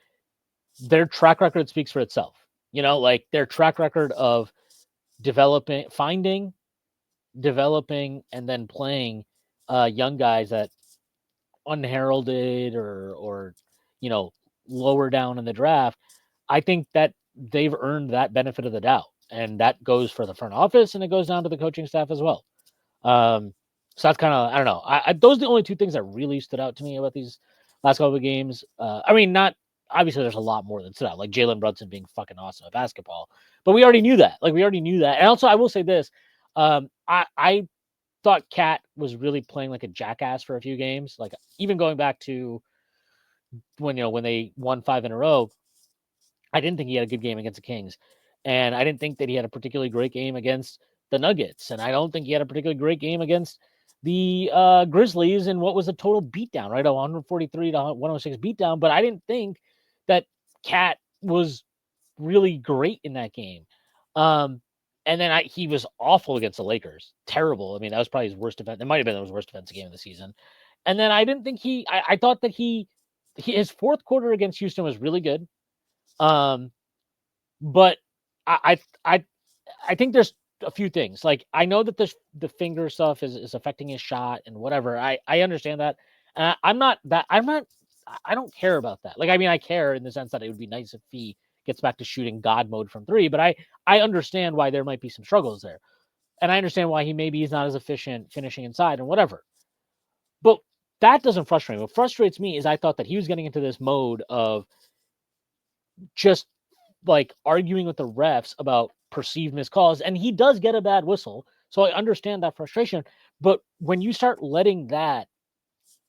their track record speaks for itself. Like their track record of finding, developing, and then playing young guys that unheralded or lower down in the draft. I think that they've earned that benefit of the doubt, and that goes for the front office and it goes down to the coaching staff as well. So that's kind of, I don't know. Those are the only two things that really stood out to me about these last couple of games. I mean, not obviously there's a lot more that stood out, like Jalen Brunson being fucking awesome at basketball, but we already knew that. Like we already knew that. And also, I will say this: I thought Cat was really playing like a jackass for a few games. Like even going back to when they won 5 in a row, I didn't think he had a good game against the Kings, and I didn't think that he had a particularly great game against the Nuggets, and I don't think he had a particularly great game against the Grizzlies in what was a total beatdown, right? A 143 to 106 beatdown. But I didn't think that Cat was really great in that game. And then he was awful against the Lakers. Terrible. I mean, that was probably his worst defense. It might have been his worst defensive game of the season. And then I didn't think I thought that his fourth quarter against Houston was really good. But I think there's a few things. Like I know that the finger stuff is affecting his shot and whatever. I understand that. And I don't care about that. Like I mean I care in the sense that it would be nice if he gets back to shooting God mode from 3, but I understand why there might be some struggles there. And I understand why he's not as efficient finishing inside and whatever. But that doesn't frustrate me. What frustrates me is I thought that he was getting into this mode of just like arguing with the refs about perceived missed calls, and he does get a bad whistle. So I understand that frustration. But when you start letting that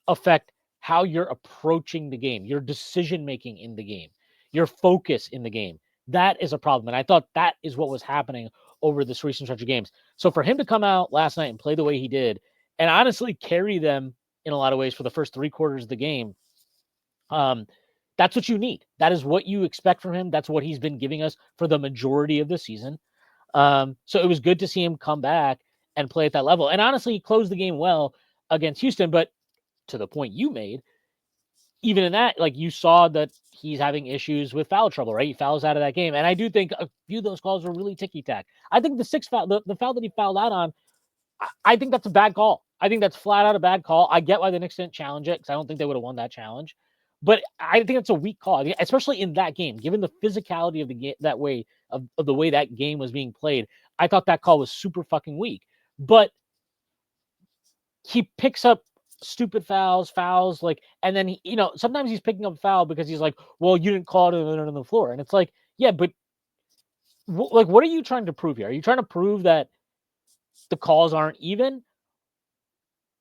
affect how you're approaching the game, your decision making in the game, your focus in the game, that is a problem. And I thought that is what was happening over this recent stretch of games. So for him to come out last night and play the way he did, and honestly carry them in a lot of ways for the first 3 quarters of the game, that's what you need. That is what you expect from him. That's what he's been giving us for the majority of the season. So it was good to see him come back and play at that level. And honestly, he closed the game well against Houston. But to the point you made, even in that, like you saw that he's having issues with foul trouble, right? He fouls out of that game. And I do think a few of those calls were really ticky-tack. I think the sixth foul, the foul that he fouled out on, I think that's a bad call. I think that's flat out a bad call. I get why the Knicks didn't challenge it because I don't think they would have won that challenge. But I think it's a weak call, especially in that game, given the physicality of the game, that way of the way that game was being played. I thought that call was super fucking weak. But he picks up stupid fouls, like, and then he, sometimes he's picking up foul because he's like, well, you didn't call it on the floor, and it's like, yeah, but like, what are you trying to prove here? Are you trying to prove that the calls aren't even?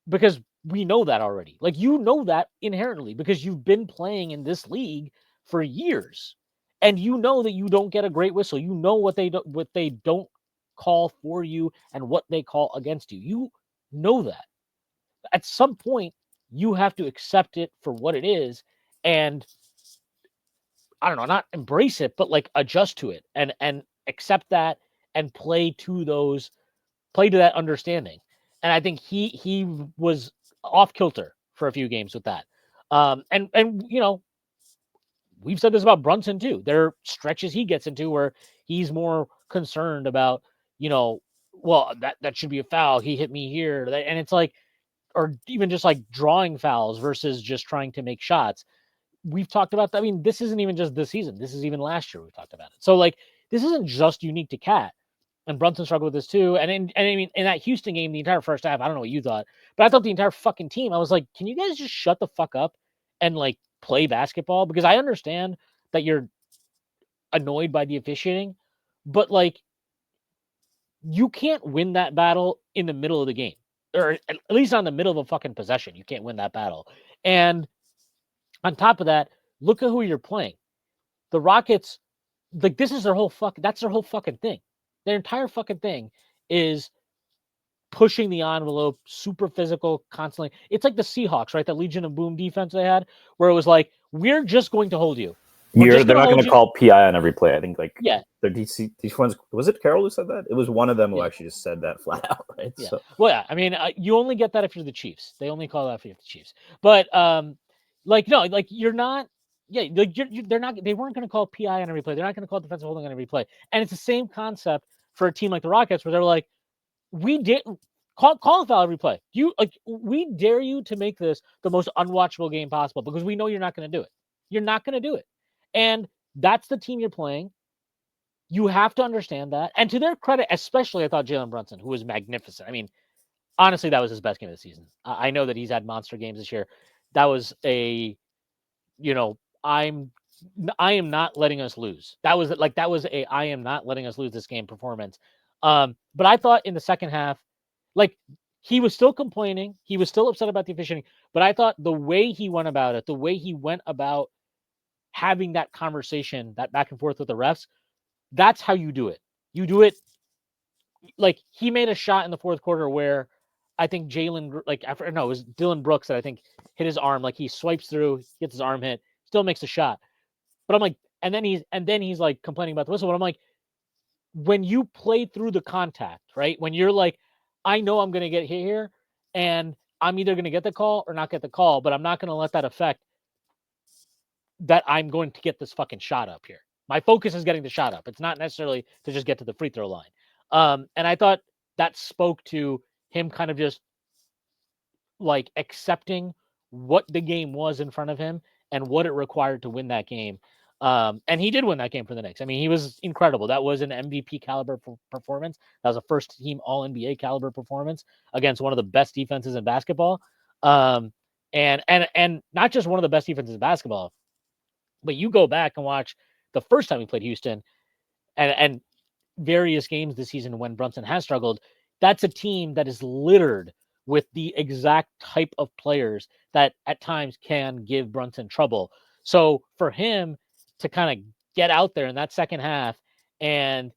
Because we know that already. Like, you know that inherently because you've been playing in this league for years, and you know that you don't get a great whistle. You know what they don't call for you and what they call against you. You know that. At some point, you have to accept it for what it is, and I don't know, not embrace it, but like adjust to it and accept that and play to that understanding. And I think he was off kilter for a few games with that. And we've said this about Brunson too. There are stretches he gets into where he's more concerned about, well, that should be a foul. He hit me here, and it's like, or even just like drawing fouls versus just trying to make shots. We've talked about that. I mean, this isn't even just this season. This is even last year we've talked about it. So like, this isn't just unique to Cat. And Brunson struggled with this too. And I mean, in that Houston game, the entire first half, I don't know what you thought, but I thought the entire fucking team, I was like, can you guys just shut the fuck up and like play basketball? Because I understand that you're annoyed by the officiating, but like, you can't win that battle in the middle of the game, or at least on the middle of a fucking possession. You can't win that battle. And on top of that, look at who you're playing. The Rockets, like, this is their whole that's their whole fucking thing. Their entire fucking thing is pushing the envelope, super physical, constantly. It's like the Seahawks, right? That Legion of Boom defense they had, where it was like, we're just going to hold you. They're not going to call PI on every play. I think, like, yeah. These ones, was it Carroll who said that? It was one of them who actually just said that flat out, right? Yeah. So, well, yeah. I mean, you only get that if you're the Chiefs. They only call that if you're the Chiefs. But like, no, like, you're not. Yeah, like they're not. They weren't going to call PI on every play. They're not going to call defensive holding on every play. And it's the same concept for a team like the Rockets, where they're like, we didn't call a foul every play. We dare you to make this the most unwatchable game possible because we know you're not going to do it. You're not going to do it. And that's the team you're playing. You have to understand that. And to their credit, especially, I thought Jalen Brunson, who was magnificent. I mean, honestly, that was his best game of the season. I know that he's had monster games this year. That was I am not letting us lose. That was I am not letting us lose this game performance. But I thought in the second half, like, he was still complaining, he was still upset about the officiating, but I thought the way he went about it, the way he went about having that conversation, that back and forth with the refs, that's how you do it. You do it like, he made a shot in the fourth quarter where I think Jalen, like, it was Dylan Brooks that I think hit his arm. Like, he swipes through, gets his arm hit, still makes a shot. But I'm like, and then he's like complaining about the whistle. But I'm like, when you play through the contact, right? When you're like, I know I'm going to get hit here, and I'm either going to get the call or not get the call, but I'm not going to let that affect that I'm going to get this fucking shot up here. My focus is getting the shot up. It's not necessarily to just get to the free throw line. And I thought that spoke to him kind of just like accepting what the game was in front of him and what it required to win that game. And he did win that game for the Knicks. I mean, he was incredible. That was an MVP caliber performance. That was a first team All NBA caliber performance against one of the best defenses in basketball. And not just one of the best defenses in basketball, but you go back and watch the first time we played Houston and various games this season when Brunson has struggled. That's a team that is littered with the exact type of players that at times can give Brunson trouble. So for him to kind of get out there in that second half and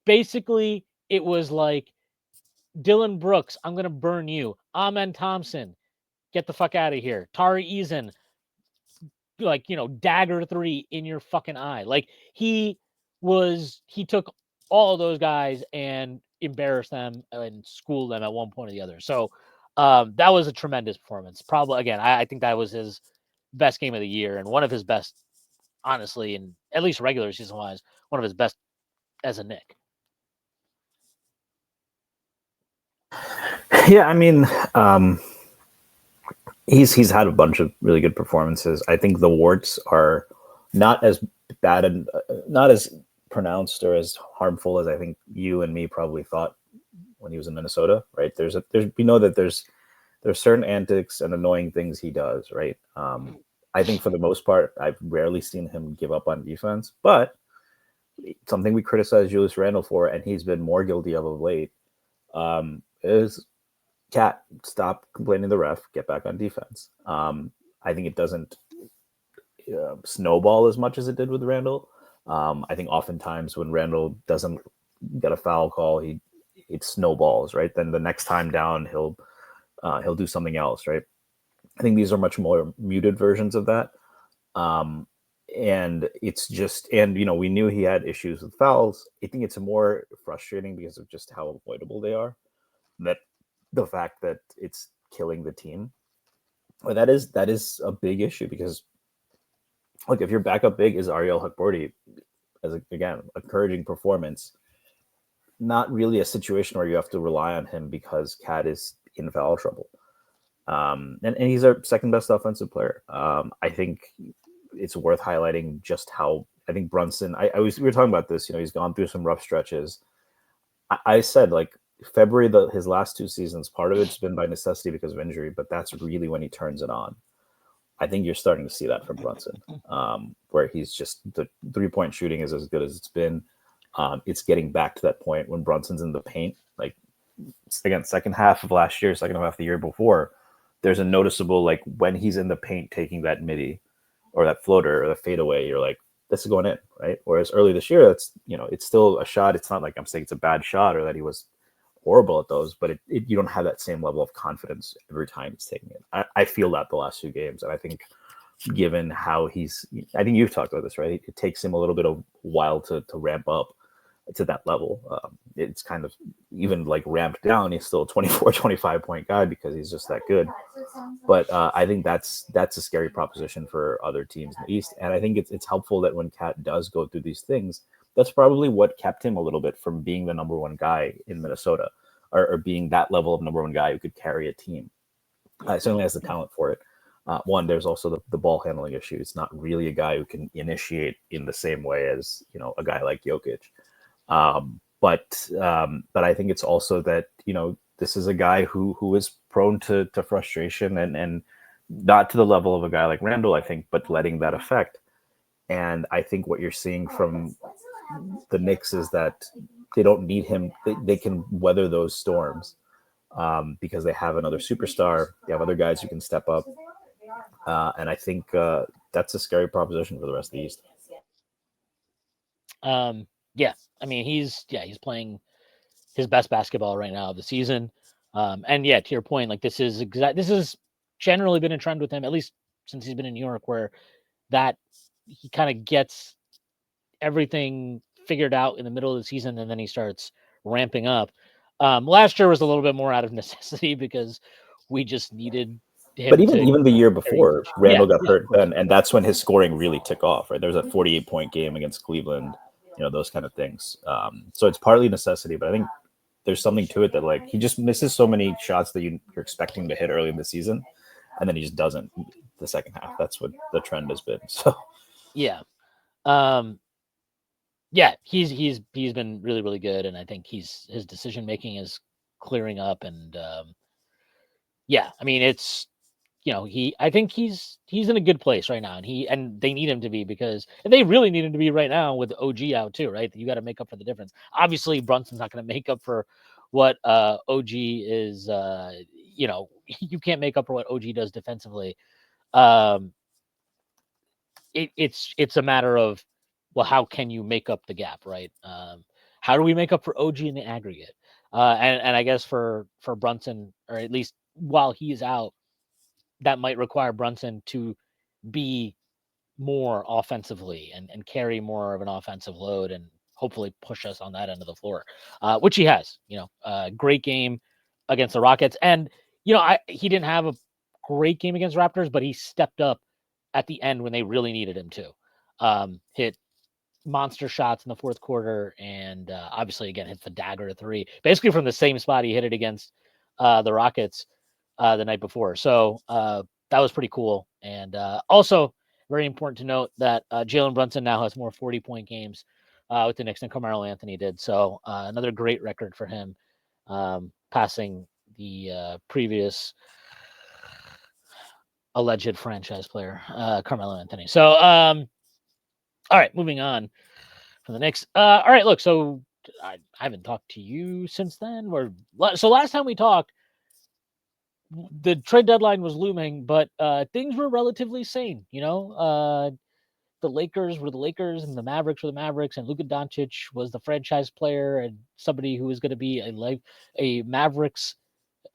basically it was like, Dylan Brooks, I'm going to burn you. Amen Thompson, get the fuck out of here. Tari Eason, like, dagger 3 in your fucking eye. Like, he took all those guys and embarrassed them and schooled them at one point or the other. So That was a tremendous performance. Probably again, I think that was his best game of the year and one of his best, honestly, and at least regular season wise, one of his best as a Knick. Yeah, I mean, he's had a bunch of really good performances. I think the warts are not as bad and not as pronounced or as harmful as I think you and me probably thought when he was in Minnesota. Right? There's we know that there's certain antics and annoying things he does. Right? I think for the most part, I've rarely seen him give up on defense, but something we criticize Julius Randle for, and he's been more guilty of late, is Cat, stop complaining to the ref, get back on defense. I think it doesn't snowball as much as it did with Randle. I think oftentimes when Randle doesn't get a foul call, it snowballs, right? Then the next time down, he'll do something else, right? I think these are much more muted versions of that. And it's just, and we knew he had issues with fouls. I think it's more frustrating because of just how avoidable they are. That the fact that it's killing the team. Well, that is a big issue because, look, if your backup big is Ariel Hukporti, as again, encouraging performance, not really a situation where you have to rely on him because Cat is in foul trouble. And he's our second best offensive player. I think it's worth highlighting just how I think Brunson. We were talking about this. He's gone through some rough stretches. I said like February, his last 2 seasons, part of it's been by necessity because of injury, but that's really when he turns it on. I think you're starting to see that from Brunson, where he's just the 3-point shooting is as good as it's been. It's getting back to that point when Brunson's in the paint. Like again, second half of last year, second half of the year before, there's a noticeable like when he's in the paint taking that midi or that floater or the fadeaway, you're like, this is going in, right? Whereas early this year, that's it's still a shot. It's not like I'm saying it's a bad shot or that he was horrible at those, but you don't have that same level of confidence every time he's taking it. I feel that the last 2 games, and I think given how I think you've talked about this, right? It takes him a little bit of while to ramp up to that level. It's kind of even like ramped down. He's still a 24, 25 point guy because he's just that good. But I think that's a scary proposition for other teams in the East. And I think it's helpful that when Cat does go through these things, that's probably what kept him a little bit from being the number one guy in Minnesota or being that level of number one guy who could carry a team. Certainly has the talent for it. One, there's also the ball handling issue. It's not really a guy who can initiate in the same way as a guy like Jokic. But I think it's also that this is a guy who is prone to frustration and not to the level of a guy like Randle, I think, but letting that affect. And I think what you're seeing from the Knicks is that they don't need him. They can weather those storms because they have another superstar. They have other guys who can step up. And I think that's a scary proposition for the rest of the East. Yeah, I mean he's playing his best basketball right now of the season. And yeah, to your point, like this is generally been a trend with him, at least since he's been in New York, where that he kind of gets everything figured out in the middle of the season and then he starts ramping up. Last year was a little bit more out of necessity because we just needed him. But even the year before, Randle got hurt course. then, and that's when his scoring really took off. Right, there was a 48-point game against Cleveland, those kind of things. So it's partly necessity, but I think there's something to it that like he just misses so many shots that you're expecting to hit early in the season, and then he just doesn't the second half. That's what the trend has been. So yeah, he's been really really good, and I think his decision making is clearing up, and yeah, I mean it's I think he's in a good place right now, and they need him to be because they really need him to be right now with OG out too, right? You got to make up for the difference. Obviously, Brunson's not going to make up for what OG is. You can't make up for what OG does defensively. It's a matter of, well, how can you make up the gap, right? How do we make up for OG in the aggregate? And I guess for Brunson, or at least while he's out, that might require Brunson to be more offensively and carry more of an offensive load and hopefully push us on that end of the floor, which he has. Great game against the Rockets. And he didn't have a great game against Raptors, but he stepped up at the end when they really needed him to. Hit monster shots in the fourth quarter, and obviously again hit the dagger three, basically from the same spot he hit it against the Rockets the night before. So that was pretty cool. And also very important to note that Jalen Brunson now has more 40-point games with the Knicks than Carmelo Anthony did. So another great record for him, passing the previous alleged franchise player, Carmelo Anthony. So, all right, moving on from the Knicks. All right, look, so I haven't talked to you since then. So last time we talked, the trade deadline was looming, but things were relatively sane. The Lakers were the Lakers, and the Mavericks were the Mavericks, and Luka Doncic was the franchise player and somebody who was going to be a Mavericks.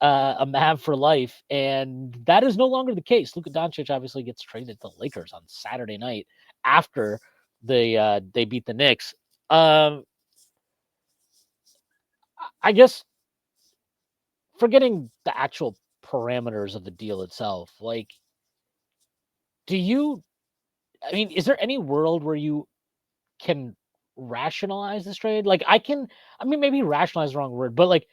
A Mav for life, and that is no longer the case. Luka Doncic obviously gets traded to the Lakers on Saturday night after they beat the Knicks. I guess forgetting the actual parameters of the deal itself, like, is there any world where you can rationalize this trade? Like, maybe rationalize the wrong word, but like,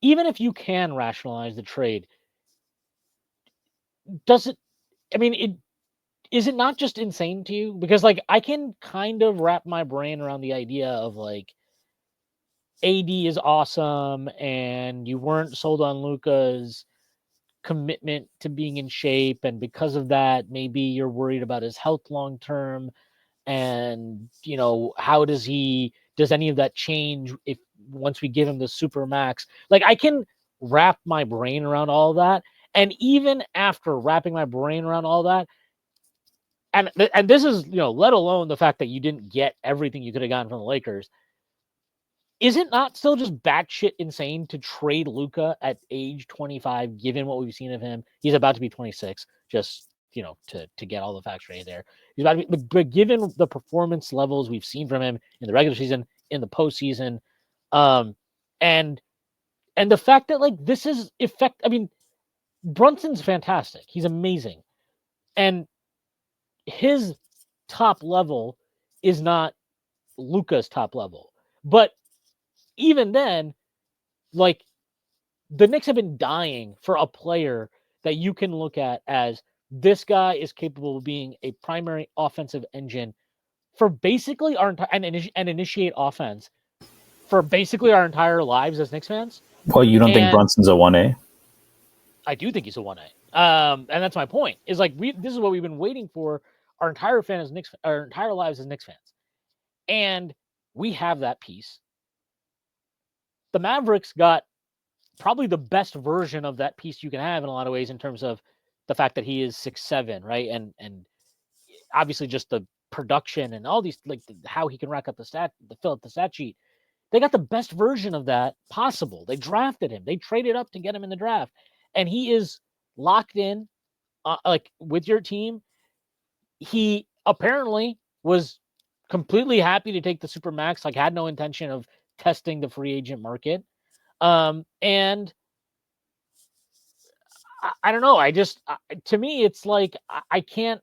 even if you can rationalize the trade, does it? Is it not just insane to you? Because like I can kind of wrap my brain around the idea of like AD is awesome and you weren't sold on Luka's commitment to being in shape, and because of that maybe you're worried about his health long term, and how does any of that change if once we give him the super max? Like I can wrap my brain around all that, and even after wrapping my brain around all that, and this is, let alone the fact that you didn't get everything you could have gotten from the Lakers, is it not still just batshit insane to trade Luka at age 25, given what we've seen of him? He's about to be 26, just, to get all the facts right there. He's about to be, but given the performance levels we've seen from him in the regular season, in the postseason, and the fact that, like, this is Brunson's fantastic. He's amazing. And his top level is not Luka's top level. But even then, like, the Knicks have been dying for a player that you can look at as this guy is capable of being a primary offensive engine for basically our entire and initiate offense for basically our entire lives as Knicks fans. Well, you don't think Brunson's a 1A? I do think he's a 1A. And that's my point. Is like this is what we've been waiting for our entire lives as Knicks fans. And we have that piece. The Mavericks got probably the best version of that piece you can have in a lot of ways, in terms of the fact that he is 6'7", right? And obviously just the production and all these, like, how he can rack up fill up the stat sheet. They got the best version of that possible. They drafted him. They traded up to get him in the draft. And he is locked in, like, with your team. He apparently was completely happy to take the Supermax, like had no intention of testing the free agent market. And I don't know. To me, it's like, I can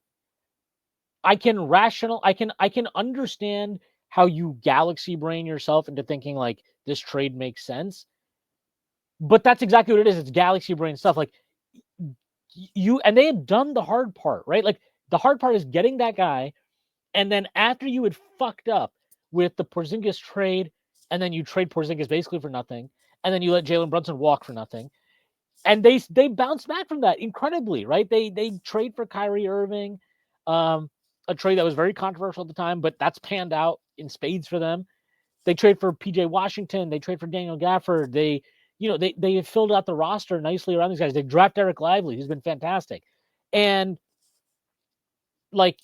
understand how you galaxy brain yourself into thinking like this trade makes sense. But that's exactly what it is. It's galaxy brain stuff. Like, and they had done the hard part, right? Like, the hard part is getting that guy. And then after you had fucked up with the Porzingis trade, and then you trade Porzingis basically for nothing, and then you let Jalen Brunson walk for nothing, and they bounced back from that incredibly, right? They trade for Kyrie Irving, a trade that was very controversial at the time, but that's panned out in spades for them. They trade for PJ Washington. They trade for Daniel Gafford. They filled out the roster nicely around these guys. They draft Eric Lively, who's been fantastic, and like,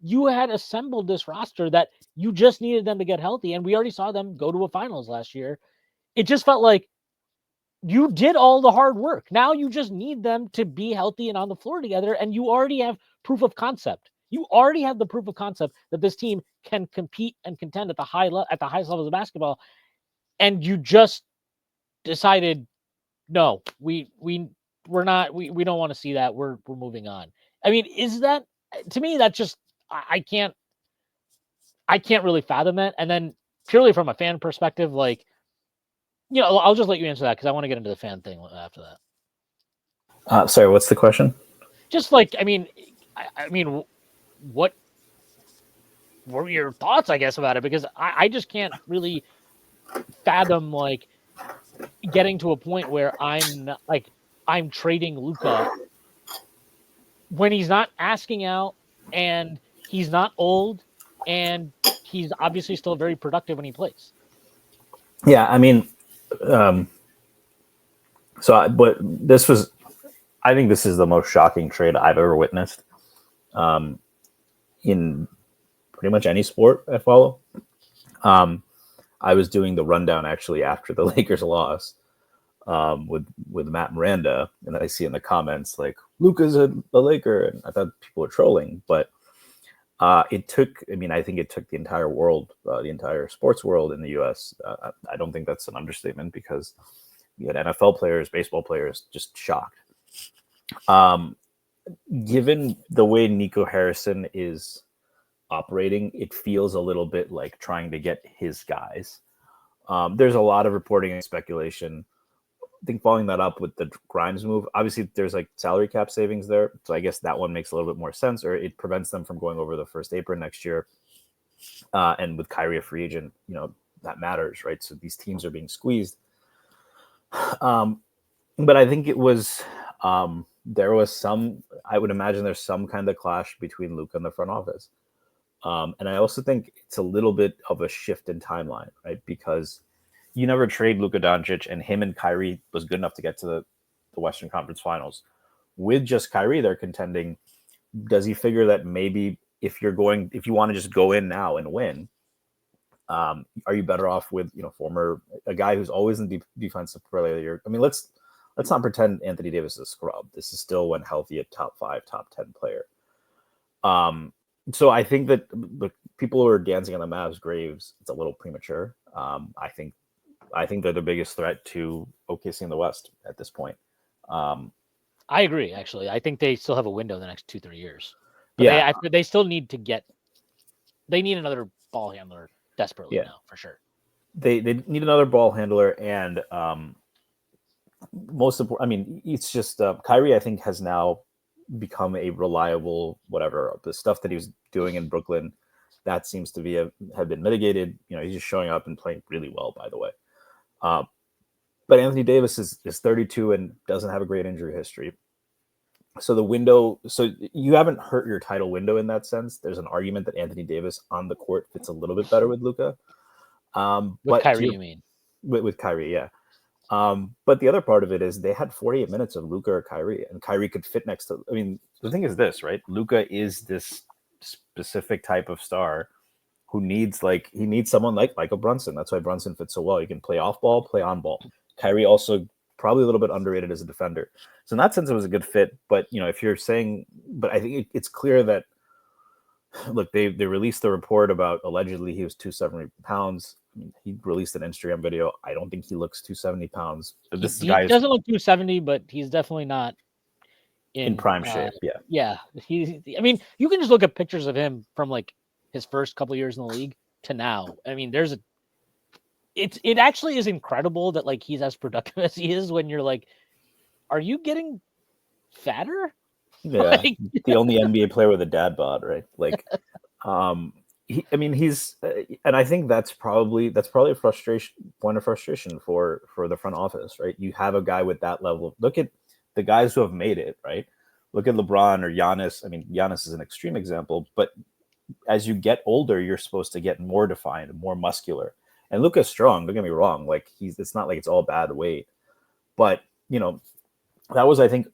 you had assembled this roster that you just needed them to get healthy. And we already saw them go to a finals last year. It just felt like you did all the hard work. Now you just need them to be healthy and on the floor together. And you already have proof of concept. You already have the proof of concept that this team can compete and contend at the highest levels of basketball. And you just decided no, we're not. We don't want to see that. We're moving on. I mean, is that to me? That's just I can't really fathom that. And then purely from a fan perspective, like I'll just let you answer that because I want to get into the fan thing after that. Sorry, what's the question? Just like I mean, what were your thoughts? I guess about it because I just can't really fathom like getting to a point where I'm trading Luka when he's not asking out and he's not old and he's obviously still very productive when he plays. Yeah, I mean, but this was, I think this is the most shocking trade I've ever witnessed in pretty much any sport I follow. I was doing the rundown actually after the Lakers loss with Matt Miranda, and I see in the comments like Luka's a Laker, and I thought people were trolling, but it took. I mean, I think it took the entire world, the entire sports world in the U.S. I don't think that's an understatement because you had NFL players, baseball players, just shocked. Given the way Nico Harrison is operating, it feels a little bit like trying to get his guys. There's a lot of reporting and speculation. I think following that up with the Grimes move, obviously there's like salary cap savings there. So I guess that one makes a little bit more sense, or it prevents them from going over the first apron next year. And with Kyrie a free agent, that matters, right? So these teams are being squeezed. But I think it was, there was some, I would imagine there's some kind of clash between Luka and the front office. And I also think it's a little bit of a shift in timeline, right? Because you never trade Luka Doncic, and him and Kyrie was good enough to get to the Western Conference Finals. With just Kyrie, they're contending. Does he figure that maybe if you want to just go in now and win, are you better off with a guy who's always in defensive player of the year? I mean, let's not pretend Anthony Davis is a scrub. This is still, when healthy, a top 5, top 10 player. So I think that the people who are dancing on the Mavs' graves, it's a little premature. I think they're the biggest threat to OKC in the West at this point. I agree. Actually, I think they still have a window in the next 2-3 years. But they still need to get. They need another ball handler desperately now, for sure. They need another ball handler, and most important. I mean, it's just Kyrie. I think has now become a reliable whatever. The stuff that he was doing in Brooklyn, that seems to have been mitigated. He's just showing up and playing really well, by the way. But Anthony Davis is 32 and doesn't have a great injury history. So you haven't hurt your title window in that sense. There's an argument that Anthony Davis on the court fits a little bit better with Luka. With Kyrie, you mean? With Kyrie, yeah. But the other part of it is they had 48 minutes of Luka or Kyrie, and Kyrie could fit next to. I mean, the thing is this, right? Luka is this specific type of star who needs someone like Michael Brunson. That's why Brunson fits so well. He can play off ball, play on ball. Kyrie also probably a little bit underrated as a defender. So in that sense, it was a good fit. But if you're saying, but I think it's clear that look, they released the report about allegedly he was 270 pounds. I mean, he released an Instagram video. I don't think he looks 270 pounds. But he doesn't look 270, but he's definitely not in prime shape. Yeah. I mean, you can just look at pictures of him from like his first couple of years in the league to now. I mean, it actually is incredible that like he's as productive as he is when you're like, are you getting fatter? Yeah, the only NBA player with a dad bod, right? Like, he's, and I think that's probably a point of frustration for the front office, right? You have a guy with that level. Look at the guys who have made it, right? Look at LeBron or Giannis. I mean, Giannis is an extreme example, but as you get older, you're supposed to get more defined, more muscular. And Luka's strong. Don't get me wrong. Like it's not like it's all bad weight, but that was, I think.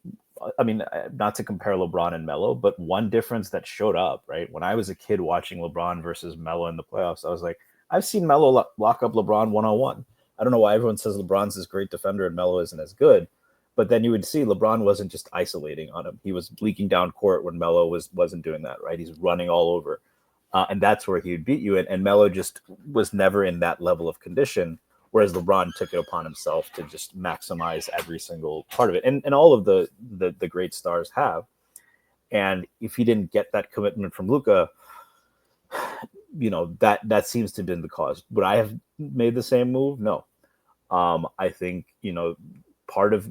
I mean, not to compare LeBron and Melo, but one difference that showed up, right? When I was a kid watching LeBron versus Melo in the playoffs, I was like, I've seen Melo lock up LeBron one-on-one. I don't know why everyone says LeBron's this great defender and Melo isn't as good, but then you would see LeBron wasn't just isolating on him. He was leaking down court when Melo wasn't doing that, right? He's running all over. And that's where he would beat you. And Melo just was never in that level of condition whereas LeBron took it upon himself to just maximize every single part of it, and all of the great stars have. And if he didn't get that commitment from Luka, that seems to have been the cause. Would I have made the same move? No. I think part of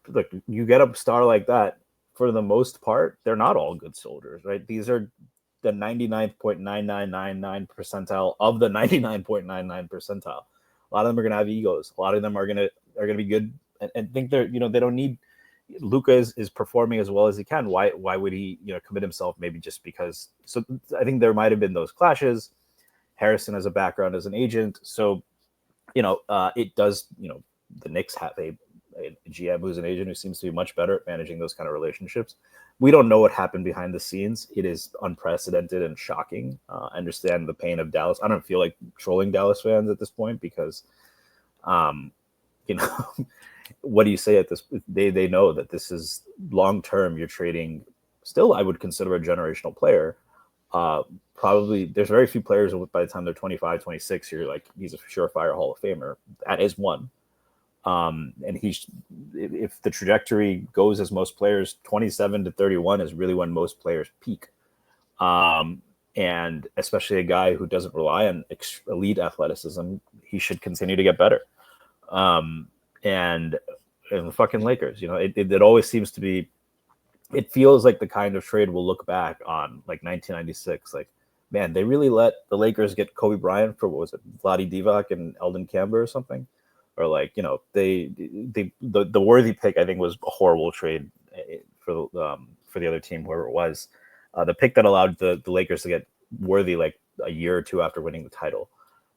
look, you get a star like that, for the most part, they're not all good soldiers, right? These are the 99.9999 percentile of the 99.99 percentile. A lot of them are going to have egos. A lot of them are going to be good and think they're they don't need. Luka is performing as well as he can. Why would he commit himself? Maybe just because. So I think there might have been those clashes. Harrison has a background as an agent, so it does. The Knicks have a GM who's an agent who seems to be much better at managing those kind of relationships. We don't know what happened behind the scenes. It is unprecedented and shocking. I understand the pain of Dallas. I don't feel like trolling Dallas fans at this point because, what do you say at this? They know that this is long term. You're trading. Still, I would consider a generational player. Probably there's very few players by the time they're 25, 26, you're like, he's a surefire Hall of Famer. That is one. And if the trajectory goes as most players, 27 to 31 is really when most players peak. And especially a guy who doesn't rely on elite athleticism, he should continue to get better. And the fucking Lakers, it always seems to be, it feels like the kind of trade we'll look back on, like 1996. Like, man, they really let the Lakers get Kobe Bryant for, what was it, Vlade Divac and Eldon Camber or something? Or like, the Worthy pick, I think, was a horrible trade for the other team, whoever it was. The pick that allowed the Lakers to get Worthy like a year or two after winning the title.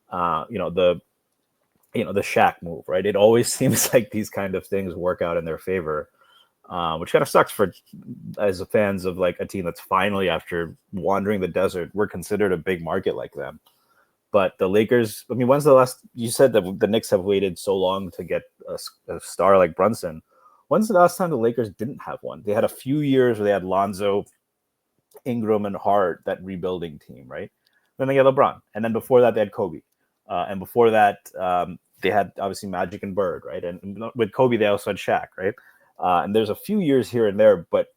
The Shaq move, right? It always seems like these kind of things work out in their favor, which kind of sucks for as fans of like a team that's finally, after wandering the desert, we're considered a big market like them. But the Lakers, I mean, when's the last? You said that the Knicks have waited so long to get a star like Brunson. When's the last time the Lakers didn't have one? They had a few years where they had Lonzo, Ingram, and Hart, that rebuilding team, right? Then they had LeBron, and then before that they had Kobe, and before that they had obviously Magic and Bird, right? And with Kobe they also had Shaq, right? And there's a few years here and there, but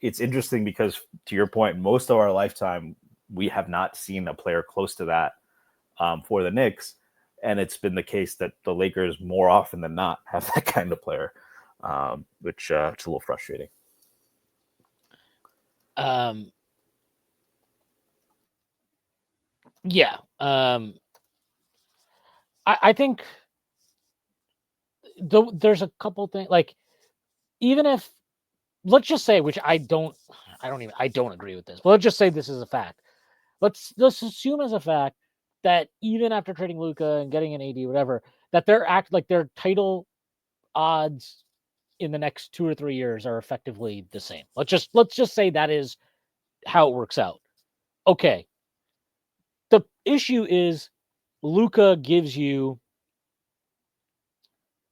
it's interesting because, to your point, most of our lifetime we have not seen a player close to that for the Knicks, and it's been the case that the Lakers more often than not have that kind of player, which it's a little frustrating. Yeah. I think there's a couple things, like, even if, let's just say, which I don't agree with this, but let's just say this is a fact. Let's assume as a fact that even after trading Luka and getting an AD, whatever, that their title odds in the next 2 or 3 years are effectively the same. Let's just say that is how it works out. Okay. The issue is Luka gives you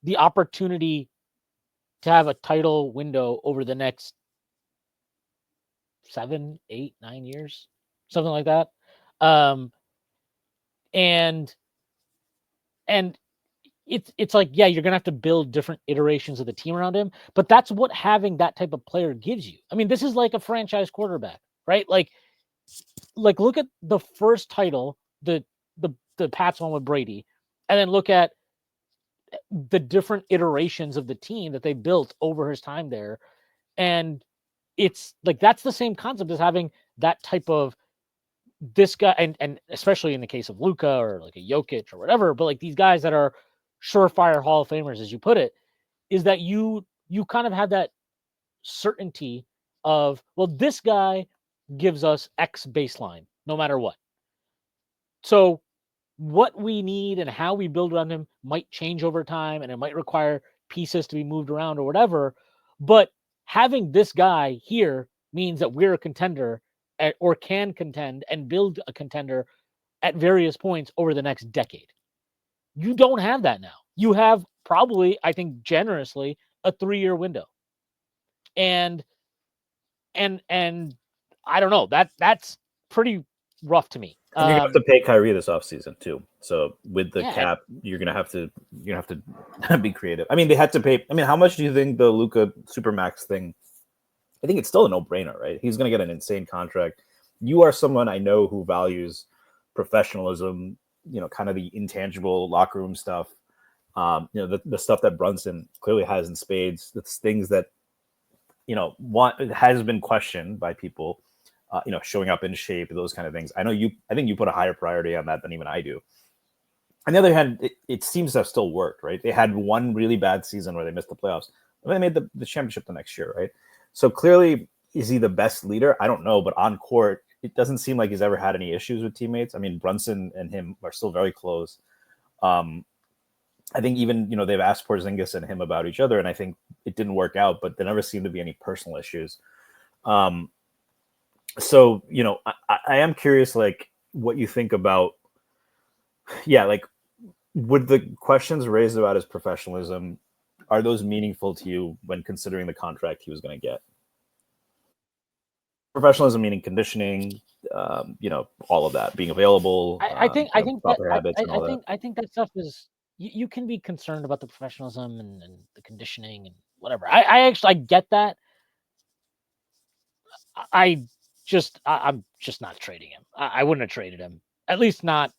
the opportunity to have a title window over the next 7, 8, 9 years, something like that. And it's like, yeah, you're gonna have to build different iterations of the team around him, but that's what having that type of player gives you. I mean, this is like a franchise quarterback, right? Like look at the first title, the Pats one with Brady, and then look at the different iterations of the team that they built over his time there. And it's like, that's the same concept as having that type of this guy, and especially in the case of Luka or like a Jokic or whatever, but like these guys that are surefire Hall of Famers, as you put it, is that you kind of have that certainty of, well, this guy gives us X baseline no matter what. So what we need and how we build around him might change over time, and it might require pieces to be moved around or whatever. But having this guy here means that we're a contender or can contend and build a contender at various points over the next decade. You don't have that now. You have probably, I think, generously, a 3-year window. And I don't know, that's pretty rough to me. And you're gonna have to Um, pay Kyrie this offseason too. So with the yeah, cap, you're gonna have to be creative. I mean, they had to pay. I mean, how much do you think the Luka Supermax thing? I think it's still a no brainer, right? He's gonna get an insane contract. You are someone I know who values professionalism. Kind of the intangible locker room stuff. The stuff that Brunson clearly has in spades. The things that has been questioned by people. Showing up in shape, those kind of things. I know you. I think you put a higher priority on that than even I do. On the other hand, it seems to have still worked, right? They had one really bad season where they missed the playoffs, and they made the championship the next year, right? So clearly, is he the best leader? I don't know, but on court, it doesn't seem like he's ever had any issues with teammates. I mean, Brunson and him are still very close. I think even they've asked Porzingis and him about each other, and I think it didn't work out, but there never seemed to be any personal issues. So I am curious, like, what you think about, like, would the questions raised about his professionalism, are those meaningful to you when considering the contract he was going to get? Professionalism meaning conditioning, all of that, being available, proper habits and all that. I think that stuff is you can be concerned about the professionalism and the conditioning and whatever. I get that. I'm just not trading him. I wouldn't have traded him. At least not.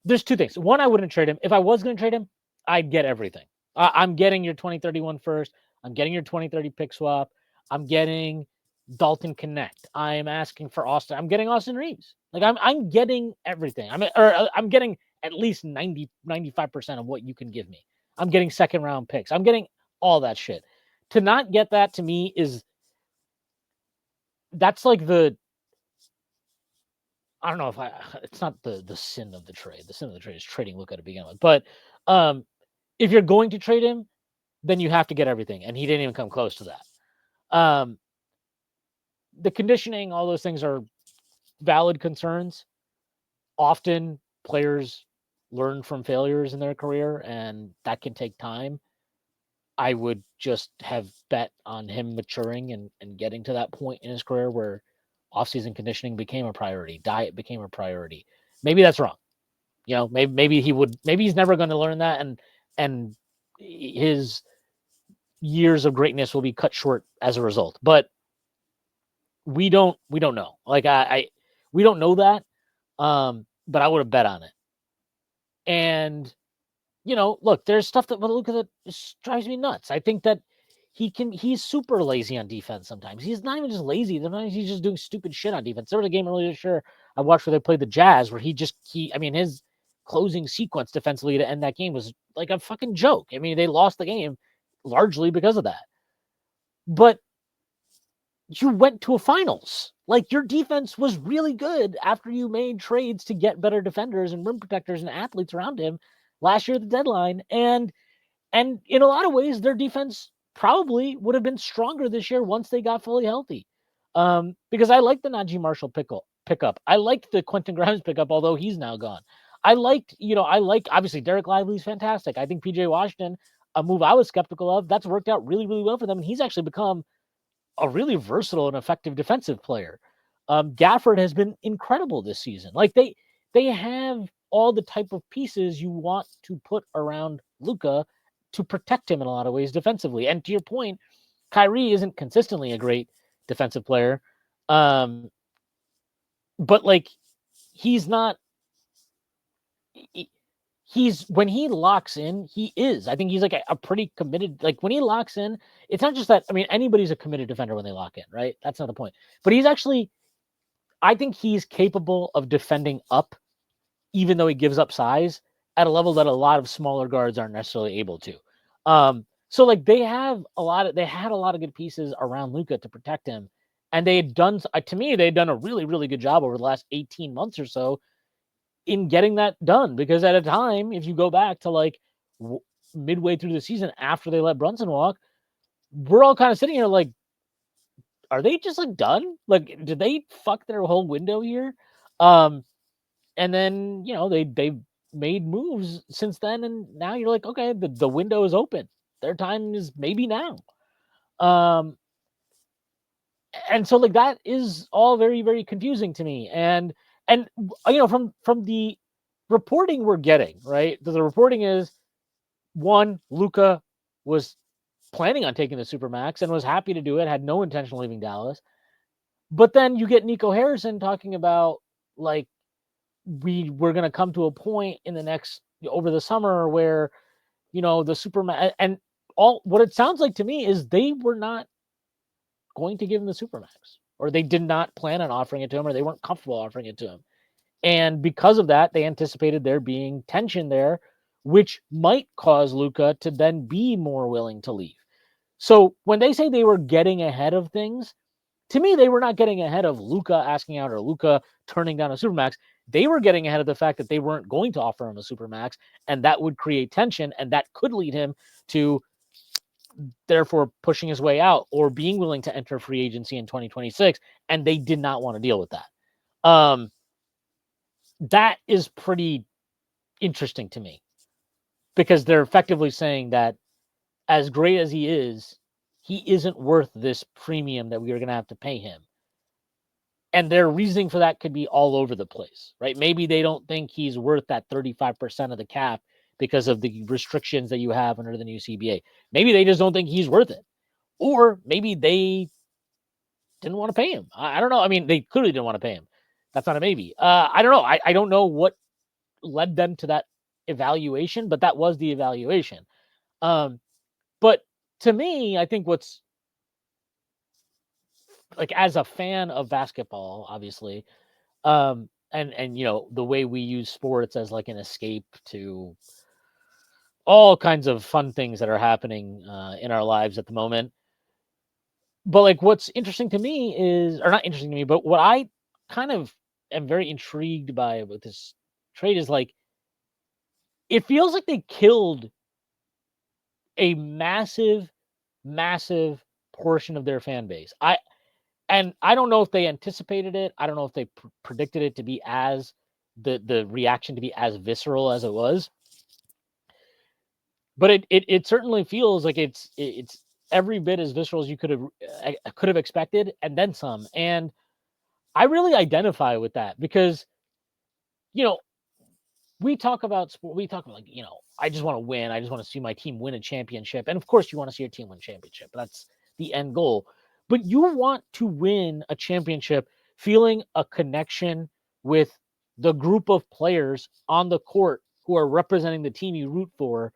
There's two things. One, I wouldn't trade him. If I was going to trade him, I'd get everything. I'm getting your 2031 first. I'm getting your 2030 pick swap. I'm getting Dalton Connect. I'm asking for Austin. I'm getting Austin Reeves. Like I'm getting everything. I'm getting at least 95% of what you can give me. I'm getting second round picks. I'm getting all that shit. To not get that to me that's like I don't know if it's not the sin of the trade. The sin of the trade is trading Luka to begin with. But if you're going to trade him, then you have to get everything. And he didn't even come close to that. The conditioning, all those things are valid concerns. Often players learn from failures in their career, and that can take time. I would just have bet on him maturing and getting to that point in his career where offseason conditioning became a priority, diet became a priority. Maybe that's wrong. Maybe he's never going to learn that, and his years of greatness will be cut short as a result. But we don't know. Like we don't know that. But I would have bet on it. And look, there's stuff that Luka that drives me nuts. I think that he's super lazy on defense sometimes. He's not even just lazy. Sometimes he's just doing stupid shit on defense. There was a game earlier this year I watched where they played the Jazz where his closing sequence defensively to end that game was like a fucking joke. I mean, they lost the game largely because of that. But you went to a finals. Like your defense was really good after you made trades to get better defenders and rim protectors and athletes around him last year at the deadline. And in a lot of ways, their defense probably would have been stronger this year once they got fully healthy. Because I like the Najee Marshall pickup. I liked the Quentin Grimes pickup, although he's now gone. I like obviously Derek Lively's fantastic. I think PJ Washington, a move I was skeptical of, that's worked out really, really well for them. And he's actually become a really versatile and effective defensive player. Gafford has been incredible this season. Like they have all the type of pieces you want to put around Luka to protect him in a lot of ways defensively. And to your point, Kyrie isn't consistently a great defensive player. But like he's not he's when he locks in, he is. I think he's like a pretty committed, like when he locks in, it's not just that, I mean, anybody's a committed defender when they lock in, right? That's not the point. But he's actually, I think he's capable of defending up, even though he gives up size at a level that a lot of smaller guards aren't necessarily able to. So like they had a lot of good pieces around Luka to protect him. And they had done, to me, they'd done a really, really good job over the last 18 months or so in getting that done. Because at a time, if you go back to like midway through the season after they let Brunson walk, we're all kind of sitting here like, are they just like done? Like, did they fuck their whole window here? And then they made moves since then, and now you're like, okay, the window is open. Their time is maybe now. And so like that is all very, very confusing to me. And And from the reporting we're getting, right? The reporting is one, Luka was planning on taking the Supermax and was happy to do it, had no intention of leaving Dallas. But then you get Nico Harrison talking about like we're going to come to a point in the next over the summer where the Supermax and all what it sounds like to me is they were not going to give him the Supermax, or they did not plan on offering it to him, or they weren't comfortable offering it to him. And because of that, they anticipated there being tension there, which might cause Luka to then be more willing to leave. So when they say they were getting ahead of things, to me, they were not getting ahead of Luka asking out or Luka turning down a Supermax. They were getting ahead of the fact that they weren't going to offer him a Supermax, and that would create tension, and that could lead him to therefore pushing his way out or being willing to enter free agency in 2026, and they did not want to deal with that. That is pretty interesting to me because they're effectively saying that as great as he isn't worth this premium that we are going to have to pay him. And their reasoning for that could be all over the place, right? Maybe they don't think he's worth that 35% of the cap because of the restrictions that you have under the new CBA. Maybe they just don't think he's worth it. Or maybe they didn't want to pay him. I don't know. I mean, they clearly didn't want to pay him. That's not a maybe. I don't know. I don't know what led them to that evaluation, but that was the evaluation. But to me, I think what's like as a fan of basketball, obviously, and the way we use sports as like an escape to all kinds of fun things that are happening in our lives at the moment. But like what's interesting to me is, or not interesting to me, but what I kind of am very intrigued by with this trade is like it feels like they killed a massive, massive portion of their fan base. I don't know if they anticipated it. I don't know if they predicted it to be as the reaction to be as visceral as it was. But it certainly feels like it's every bit as visceral as you could have expected, and then some. And I really identify with that because you know we talk about sport. We talk about like I just want to win. I just want to see my team win a championship, and of course you want to see your team win a championship. That's the end goal. But you want to win a championship feeling a connection with the group of players on the court who are representing the team you root for.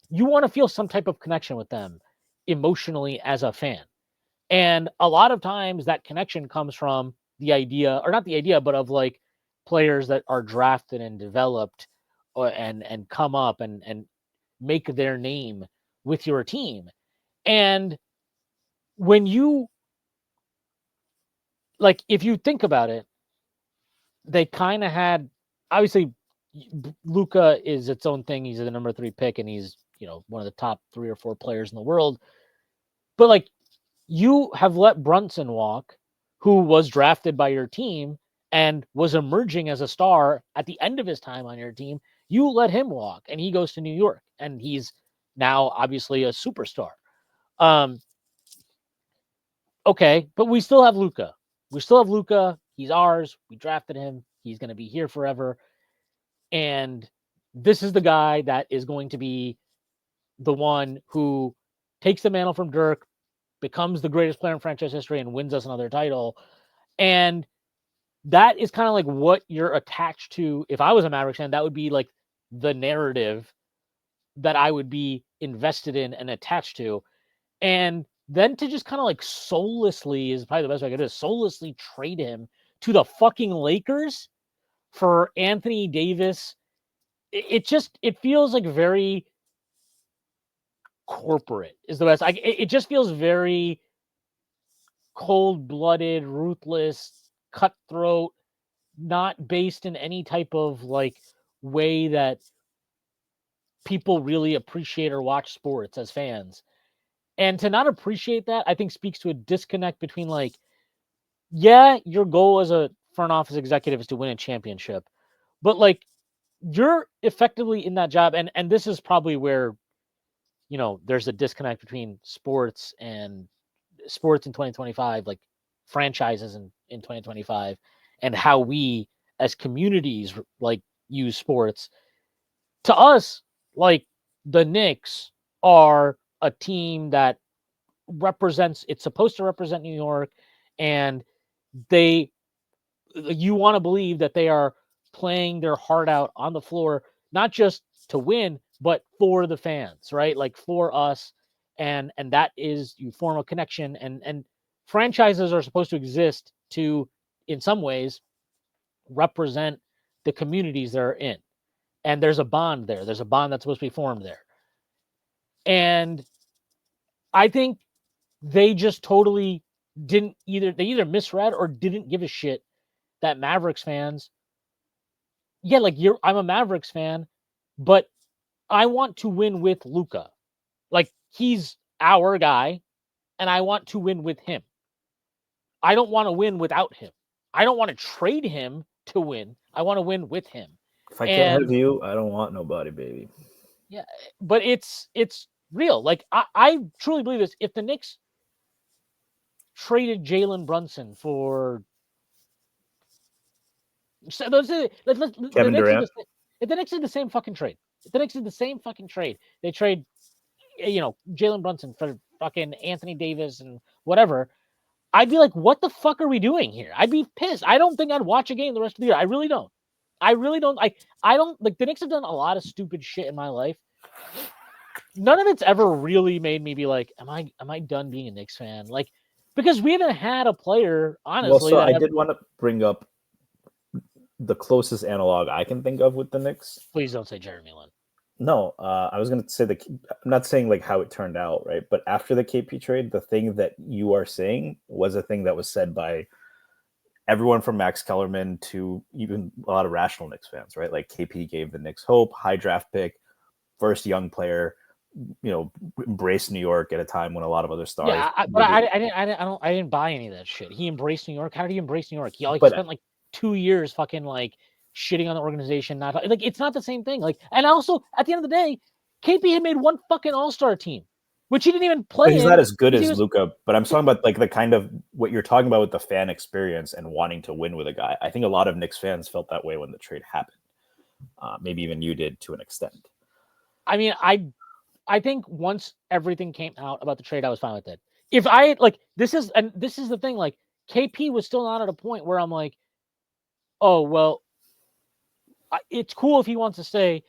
You want to feel some type of connection with them emotionally as a fan. And a lot of times that connection comes from the idea, or not the idea, but of like players that are drafted and developed and come up and make their name with your team. And when you like, if you think about it, they kind of had obviously Luka is its own thing. He's the number 3 pick, and he's one of the top 3 or 4 players in the world. But like you have let Brunson walk, who was drafted by your team and was emerging as a star at the end of his time on your team. You let him walk, and he goes to New York, and he's now obviously a superstar. Okay, but we still have Luka. We still have Luka. He's ours. We drafted him. He's going to be here forever. And this is the guy that is going to be the one who takes the mantle from Dirk, becomes the greatest player in franchise history, and wins us another title. And that is kind of like what you're attached to. If I was a Mavericks fan, that would be like the narrative that I would be invested in and attached to. And then to just kind of like soullessly is probably the best way I could do, soullessly trade him to the fucking Lakers for Anthony Davis. It feels like very corporate is the best. It just feels very cold-blooded, ruthless, cutthroat, not based in any type of like way that people really appreciate or watch sports as fans. And to not appreciate that, I think speaks to a disconnect between like, yeah, your goal as a front office executive is to win a championship, but like you're effectively in that job. And this is probably where, there's a disconnect between sports in 2025, like franchises in 2025, and how we as communities like use sports. To us, like the Knicks are a team that it's supposed to represent New York, and you want to believe that they are playing their heart out on the floor, not just to win, but for the fans, right? Like for us. And that is, you form a connection, and franchises are supposed to exist to, in some ways, represent the communities they're in. And there's a bond there. There's a bond that's supposed to be formed there. And I think they just totally they either misread or didn't give a shit that Mavericks fans, yeah, like I'm a Mavericks fan, but I want to win with Luka. Like he's our guy, and I want to win with him. I don't want to win without him. I don't want to trade him to win. I want to win with him. If I can't And have you, I don't want nobody, baby. yeah, but it's real. Like I truly believe this. If the Knicks traded Jalen Brunson for the Kevin Knicks Durant. if the Knicks did the same fucking trade, if the Knicks did the same fucking trade, they trade Jalen Brunson for fucking Anthony Davis and whatever, I'd be like, what the fuck are we doing here? I'd be pissed. I don't think I'd watch a game the rest of the year. I really don't. I really don't. I don't like the Knicks have done a lot of stupid shit in my life. None of it's ever really made me be like, am I done being a Knicks fan? Like, because we haven't had a player, honestly. Well, so I did want to bring up the closest analog I can think of with the Knicks. Please don't say Jeremy Lin. No, I was going to say I'm not saying like how it turned out, right? But after the KP trade, the thing that you are saying was a thing that was said by everyone from Max Kellerman to even a lot of rational Knicks fans, right? Like KP gave the Knicks hope, high draft pick, first young player, embraced New York at a time when a lot of other stars. Yeah, I didn't buy any of that shit. He embraced New York. How did he embrace New York? He spent like 2 years fucking like shitting on the organization. Not like it's not the same thing. Like, and also at the end of the day, KP had made one fucking All-Star team, which he didn't even play. But he's not as good as Luka. But I'm talking about like the kind of what you're talking about with the fan experience and wanting to win with a guy. I think a lot of Knicks fans felt that way when the trade happened. Maybe even you did to an extent. I mean, I think once everything came out about the trade, I was fine with it. If I like this is the thing, like KP was still not at a point where I'm like, oh well, it's cool if he wants to stay,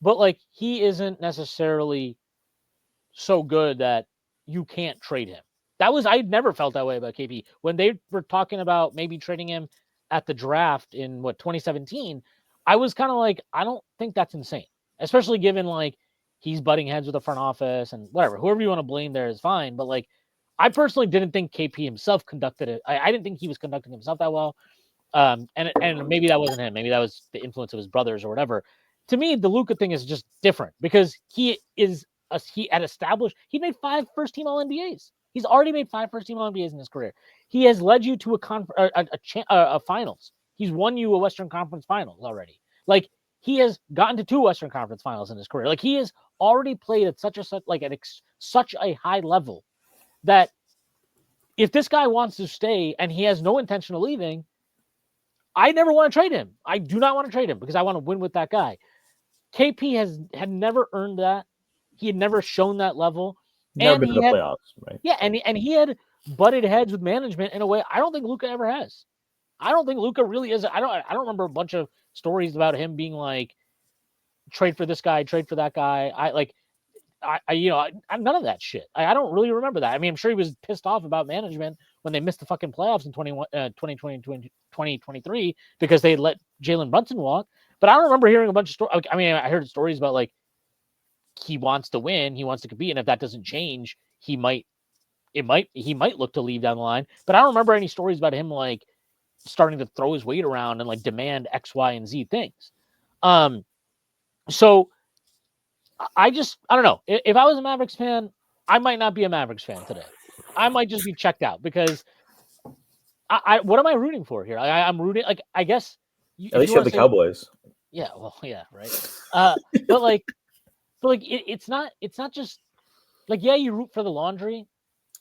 but like he isn't necessarily so good that you can't trade him. I'd never felt that way about KP. When they were talking about maybe trading him at the draft in 2017, I was kind of like, I don't think that's insane, especially given like he's butting heads with the front office and whatever. Whoever you want to blame there is fine, but like I personally didn't think KP himself conducted it. I didn't think he was conducting himself that well. And maybe that wasn't him. Maybe that was the influence of his brothers or whatever. To me, the Luka thing is just different because he had established. He made 5 first-team All NBAs. He's already made 5 first-team All NBAs in his career. He has led you to a finals. He's won you a Western Conference Finals already. Like he has gotten to 2 Western Conference Finals in his career. Like he has already played at such a high level that if this guy wants to stay and he has no intention of leaving, I never want to trade him. I do not want to trade him because I want to win with that guy. KP had never earned that. He had never shown that level. Never been to the playoffs, right? Yeah, and he had butted heads with management in a way I don't think Luka ever has. I don't think Luka really is. I don't remember a bunch of stories about him being like, trade for this guy, trade for that guy. I'm none of that shit. I don't really remember that. I mean, I'm sure he was pissed off about management when they missed the fucking playoffs in 2023 because they let Jalen Brunson walk. But I don't remember hearing a bunch of stories. I mean, I heard stories about like he wants to win, he wants to compete, and if that doesn't change, he might look to leave down the line. But I don't remember any stories about him like starting to throw his weight around and like demand X, Y, and Z things. So I don't know. If I was a Mavericks fan, I might not be a Mavericks fan today. I might just be checked out because what am I rooting for here? I'm rooting, like, I guess. At least you have the Cowboys. Yeah, well, yeah, right. But it's not just like, yeah, you root for the laundry,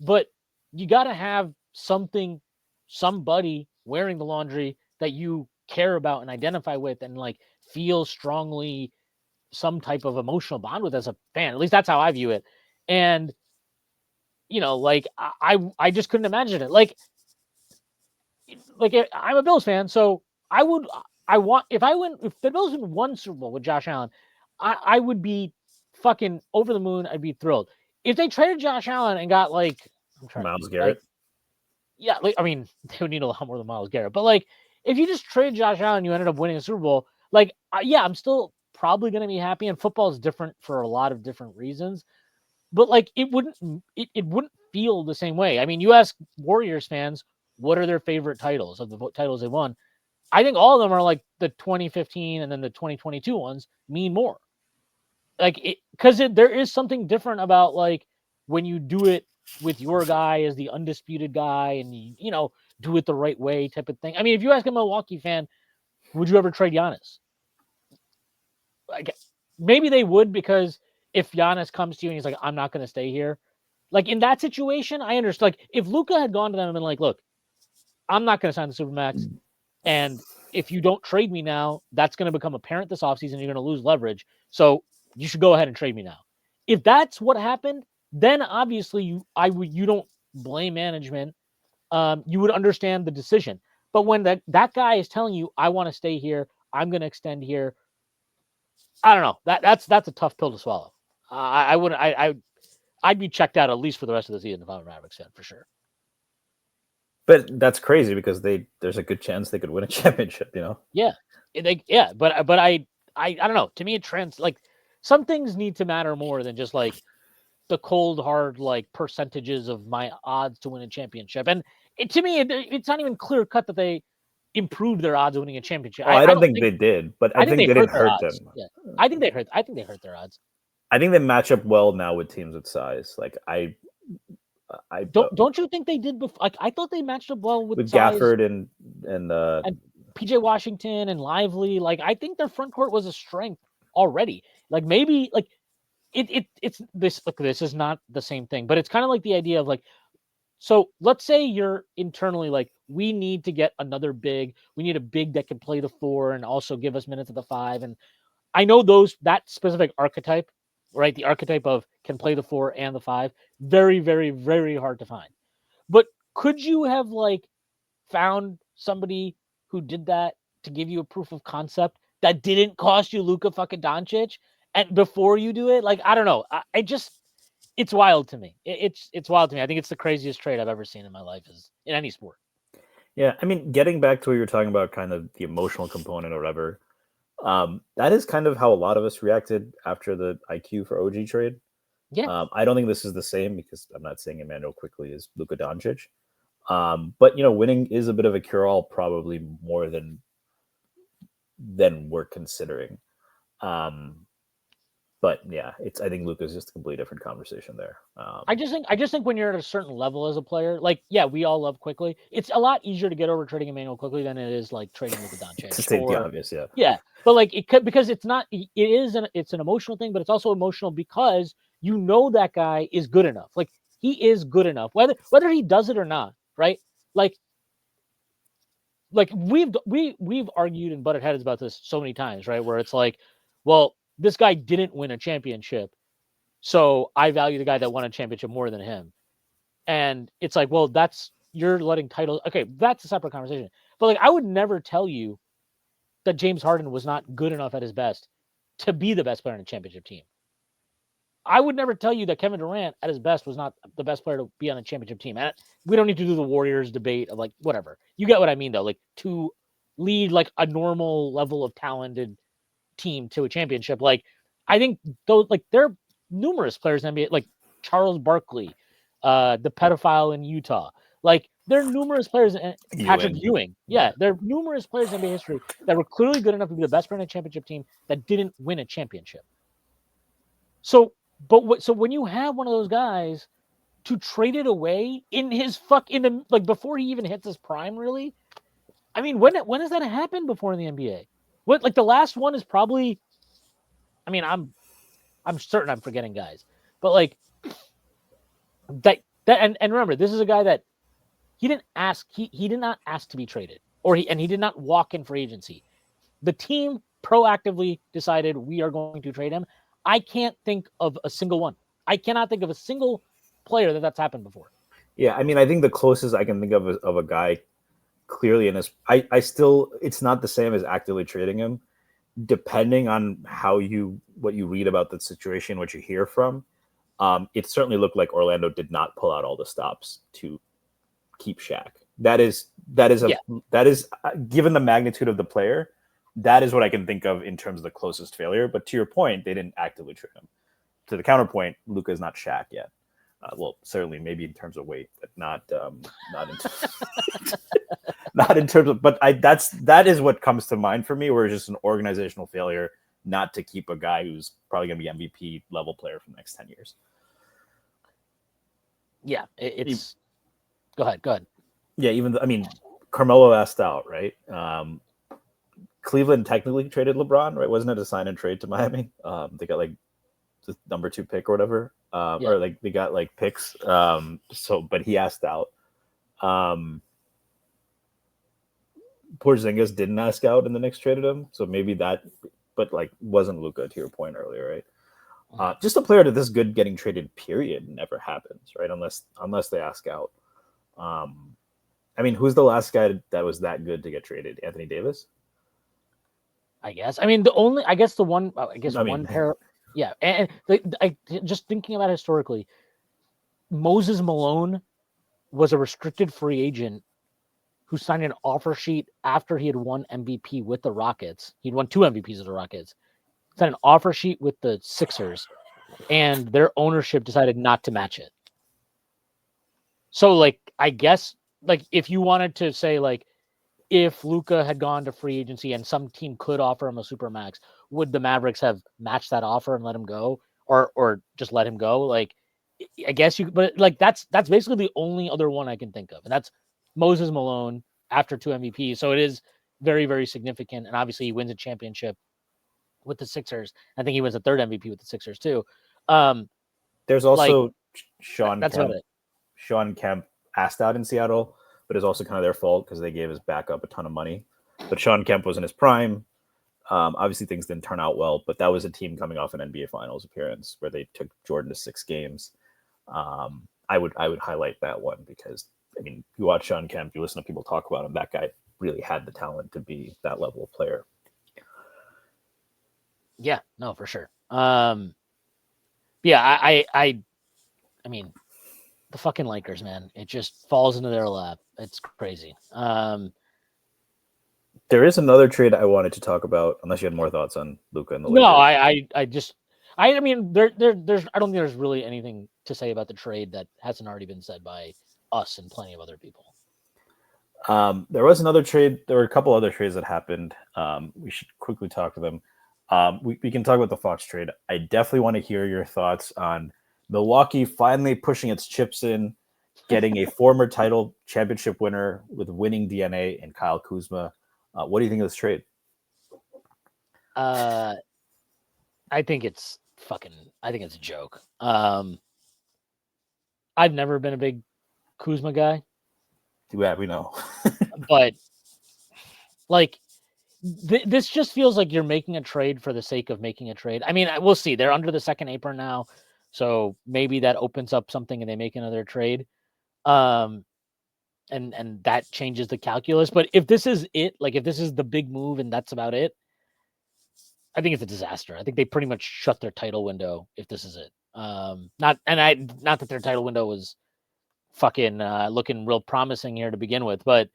but you got to have somebody wearing the laundry that you care about and identify with and like feel strongly some type of emotional bond with as a fan. At least that's how I view it. And like I just couldn't imagine it. Like I'm a Bills fan, so I would I want if the Bills win one Super Bowl with Josh Allen, I would be fucking over the moon. I'd be thrilled. If they traded Josh Allen and got like I'm trying to Miles think like Garrett. yeah, like I mean they would need a lot more than Miles Garrett, but like if you just traded Josh Allen, you ended up winning a Super Bowl. Like yeah, I'm still probably gonna be happy. And football is different for a lot of different reasons, but like it wouldn't feel the same way. I mean, you ask Warriors fans what are their favorite titles of the titles they won. I think all of them are like the 2015 and then the 2022 ones mean more. Like it because there is something different about like when you do it with your guy as the undisputed guy and you do it the right way type of thing. I mean, if you ask a Milwaukee fan, would you ever trade Giannis? Like maybe they would because if Giannis comes to you and he's like, I'm not going to stay here. Like in that situation, I understand. Like if Luka had gone to them and been like, look, I'm not going to sign the Supermax. And if you don't trade me now, that's going to become apparent this offseason. You're going to lose leverage. So you should go ahead and trade me now. If that's what happened, then obviously you don't blame management. You would understand the decision. But when that guy is telling you, I want to stay here, I'm going to extend here. I don't know. That's a tough pill to swallow. I wouldn't. I'd be checked out at least for the rest of the season if I'm a Mavericks fan for sure. But that's crazy because there's a good chance they could win a championship, Yeah, but I don't know. To me, it like some things need to matter more than just like the cold hard like percentages of my odds to win a championship. And to me, it's not even clear cut that they improved their odds of winning a championship. Oh, I I don't don't think think they did, but I I think think they they hurt didn't their hurt odds. them. Yeah, I think they hurt their odds. I think they match up well now with teams with size. Like Don't you think they did before? Like I thought they matched up well with with size Gafford and and PJ Washington and Lively. Like I think their front court was a strength already. Like maybe like it's this. Look, this is not the same thing, but it's kind of like the idea of like. So let's say you're internally like, we need to get another big. We need a big that can play the 4 and also give us minutes at the 5. And I know that specific archetype, right? The archetype of can play the 4 and the 5, very, very, very hard to find. But could you have like found somebody who did that to give you a proof of concept that didn't cost you Luka fucking Doncic and before you do it? Like I don't know. I just it's wild to me. It's wild to me. I think it's the craziest trade I've ever seen in my life is in any sport. Yeah, I mean, getting back to what you were talking about, kind of the emotional component or whatever, that is kind of how a lot of us reacted after the IQ for OG trade. Yeah. I don't think this is the same because I'm not saying Emmanuel quickly is Luka Doncic. But winning is a bit of a cure-all, probably more than we're considering. But yeah, I think Luka's just a completely different conversation there. I just think when you're at a certain level as a player, like yeah, we all love Quickly. It's a lot easier to get over trading Emmanuel Quickly than it is like trading Luka Doncic. To state the obvious, yeah. Yeah, but like it could because it's not. It's an emotional thing, but it's also emotional because you know that guy is good enough. Like he is good enough, whether he does it or not, right? Like we've argued and butted heads about this so many times, right? Where it's like, well, this guy didn't win a championship, so I value the guy that won a championship more than him. And it's like, well, you're letting titles. Okay, that's a separate conversation. But like, I would never tell you that James Harden was not good enough at his best to be the best player in a championship team. I would never tell you that Kevin Durant at his best was not the best player to be on a championship team. And we don't need to do the Warriors debate of like whatever. You get what I mean though. Like to lead like a normal level of talented team to a championship. Like I think those like there are numerous players in NBA like Charles Barkley, the pedophile in Utah. Like there are numerous players in Patrick Ewing. Yeah, there are numerous players in NBA history that were clearly good enough to be the best player in a championship team that didn't win a championship. So when you have one of those guys to trade it away in the like before he even hits his prime, really? I mean, when has that happened before in the NBA? What like the last one is probably. I mean, I'm certain I'm forgetting guys, but like that and remember, this is a guy that he didn't ask. He did not ask to be traded. he did not walk in free agency. The team proactively decided we are going to trade him. I can't think of a single one. I cannot think of a single player that's happened before. Yeah, I mean, I think the closest I can think of a guy clearly in his, I still, it's not the same as actively trading him. Depending on what you read about the situation, what you hear from, it certainly looked like Orlando did not pull out all the stops to keep Shaq. That is Yeah. given the magnitude of the player, that is what I can think of in terms of the closest failure. But to your point, they didn't actively trade him. To the counterpoint, Luka is not Shaq yet. Well, certainly maybe in terms of weight, but not not in terms of. But that is what comes to mind for me, where it's just an organizational failure not to keep a guy who's probably going to be MVP level player for the next 10 years. Yeah, it's. Go ahead. Yeah, Carmelo asked out, right? Cleveland technically traded LeBron, right? Wasn't it a sign and trade to Miami? They got like the number 2 pick or whatever, or like they got like picks. But he asked out. Porzingis didn't ask out, and the Knicks traded him, so maybe that. But like, wasn't Luka, to your point earlier, right? Just a player that this good getting traded, period, never happens, right? Unless they ask out. I mean, who's the last guy that was that good to get traded? Anthony Davis? I guess. I mean, one pair. Yeah, and I just thinking about it historically, Moses Malone was a restricted free agent who signed an offer sheet after he had won MVP with the Rockets. He'd won 2 MVPs with the Rockets. Signed an offer sheet with the Sixers, and their ownership decided not to match it. So, like, I guess, like, if you wanted to say, like, if Luka had gone to free agency and some team could offer him a supermax, would the Mavericks have matched that offer and let him go, or just let him go? Like, I guess but like that's basically the only other one I can think of, and that's Moses Malone after 2 MVPs. So it is very, very significant, and obviously he wins a championship with the Sixers. I think he wins a 3rd MVP with the Sixers too. There's also Sean Kemp. About it. Sean Kemp asked out in Seattle, but it's also kind of their fault because they gave his backup a ton of money. But Sean Kemp was in his prime. Obviously, things didn't turn out well, but that was a team coming off an NBA Finals appearance where they took Jordan to 6 games. I would highlight that one because, I mean, you watch Sean Kemp, you listen to people talk about him, that guy really had the talent to be that level of player. Yeah, no, for sure. Yeah, I mean, the fucking Lakers, man, it just falls into their lap. It's crazy. There is another trade I wanted to talk about, unless you had more thoughts on Luka and the Lakers. No, I mean, there's I don't think there's really anything to say about the trade that hasn't already been said by us and plenty of other people. There was another trade. There were a couple other trades that happened. We should quickly talk to them. We can talk about the Fox trade. I definitely want to hear your thoughts on Milwaukee finally pushing its chips in, getting a former title championship winner with winning DNA and Kyle Kuzma. What do you think of this trade? I think it's a joke. I've never been a big Kuzma guy. Yeah, we know. But like this just feels like you're making a trade for the sake of making a trade. I mean, we'll see. They're under the second apron now, so maybe that opens up something and they make another trade. And that changes the calculus. But if this is it, like if this is the big move and that's about it, I think it's a disaster. I think they pretty much shut their title window if this is it. Not that their title window was fucking looking real promising here to begin with, but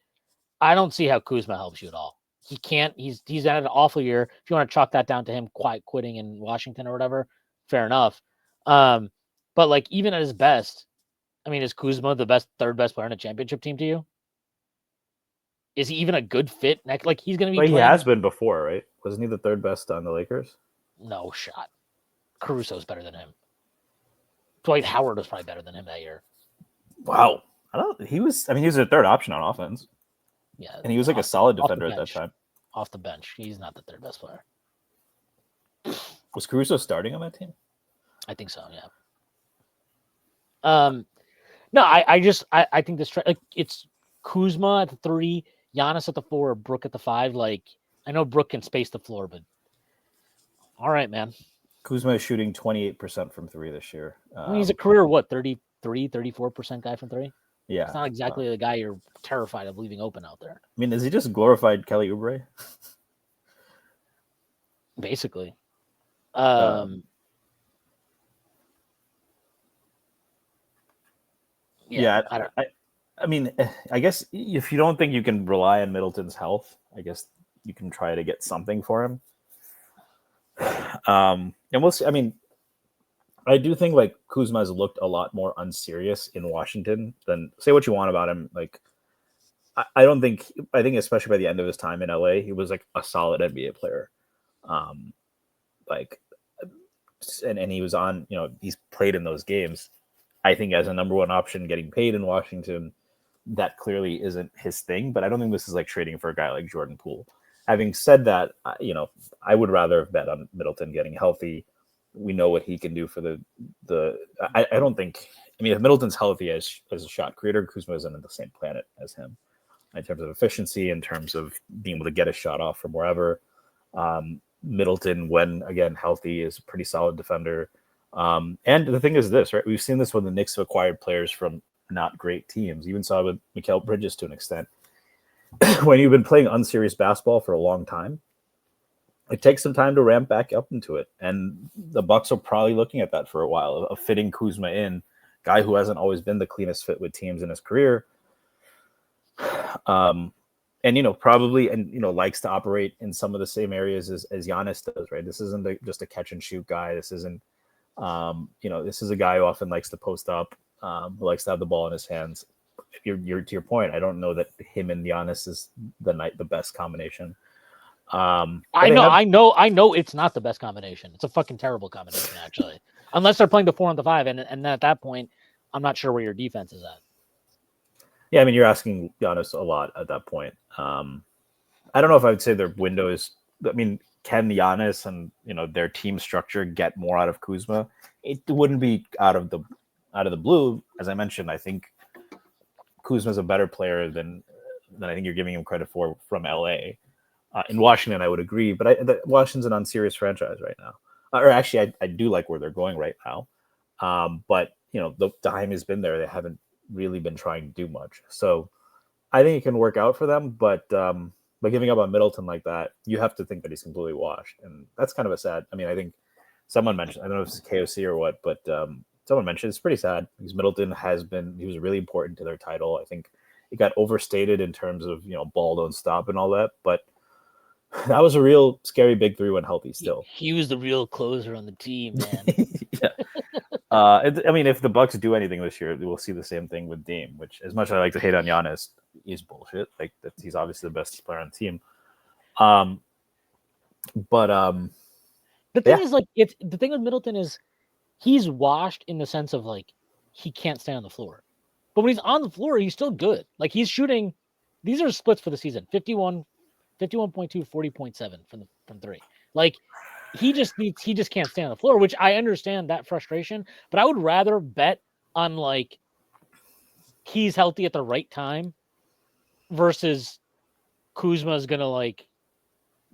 I don't see how Kuzma helps you at all. He can't. He's had an awful year. If you want to chalk that down to him quitting in Washington or whatever, fair enough. But like even at his best, I mean, is Kuzma the third best player on a championship team to you? Is he even a good fit? Like he's going to be. But he has been before, right? Wasn't he the 3rd best on the Lakers? No shot. Caruso's better than him. Dwight Howard was probably better than him that year. Wow. He was a 3rd option on offense. Yeah. And he was like a solid defender at that time. Off the bench. He's not the 3rd best player. Was Caruso starting on that team? I think so, yeah. No, I think this like it's Kuzma at the 3. Giannis at the 4, Brook at the 5. Like, I know Brook can space the floor, but all right, man. Kuzma is shooting 28% from three this year. I mean, he's a career, 33, 34% guy from 3? It's Yeah. not exactly the guy you're terrified of leaving open out there. I mean, is he just glorified Kelly Oubre? Basically. Yeah, I don't. I mean, I guess if you don't think you can rely on Middleton's health, I guess you can try to get something for him. And we'll see. I mean, I do think like Kuzma's looked a lot more unserious in Washington than say what you want about him. Like, I don't think I think especially by the end of his time in LA, he was like a solid NBA player. Um, like, and he was on. He's played in those games. I think as a number one option, getting paid in Washington, that clearly isn't his thing. But I don't think this is like trading for a guy like Jordan Poole. Having said that, I would rather bet on Middleton getting healthy. We know what he can do for the. I don't think. I mean, if Middleton's healthy as a shot creator, Kuzma isn't on the same planet as him in terms of efficiency, in terms of being able to get a shot off from wherever. Middleton, when again healthy, is a pretty solid defender. And the thing is this, right? We've seen this when the Knicks have acquired players from not great teams. Even saw it with Mikal Bridges to an extent. When you've been playing unserious basketball for a long time, it takes some time to ramp back up into it. And the Bucks are probably looking at that for a while, of fitting Kuzma in, guy who hasn't always been the cleanest fit with teams in his career. And probably likes to operate in some of the same areas as Giannis does, right? This isn't just a catch and shoot guy. This isn't this is a guy who often likes to post up, who likes to have the ball in his hands. You're to your point. I don't know that him and Giannis is the best combination. I know it's not the best combination. It's a fucking terrible combination, actually. Unless they're playing the 4 on the 5, and at that point, I'm not sure where your defense is at. Yeah, I mean, you're asking Giannis a lot at that point. I don't know if I would say their window is. I mean, can Giannis and their team structure get more out of Kuzma? It wouldn't be out of the blue. As I mentioned, I think Kuzma's a better player than I think you're giving him credit for from LA. In Washington, I would agree, but Washington's an unserious franchise right now. Or actually, I do like where they're going right now. But the time has been there. They haven't really been trying to do much. So I think it can work out for them, but by giving up on Middleton like that, you have to think that he's completely washed, and that's kind of a sad. I mean, I think someone mentioned, I don't know if it's KOC or what, but someone mentioned it's pretty sad because Middleton he was really important to their title. I think it got overstated in terms of ball don't stop and all that, but that was a real scary big three when healthy still. He was the real closer on the team, man. Yeah. I mean, if the Bucks do anything this year, we'll see the same thing with Dame, which as much as I like to hate on Giannis, is bullshit. Like he's obviously the best player on the team. But the thing is, like, the thing with Middleton is he's washed in the sense of like he can't stay on the floor. But when he's on the floor, he's still good. Like he's shooting, these are splits for the season. 51.2, 40.7 from 3. Like he just can't stay on the floor, which I understand that frustration, but I would rather bet on like he's healthy at the right time versus Kuzma's gonna like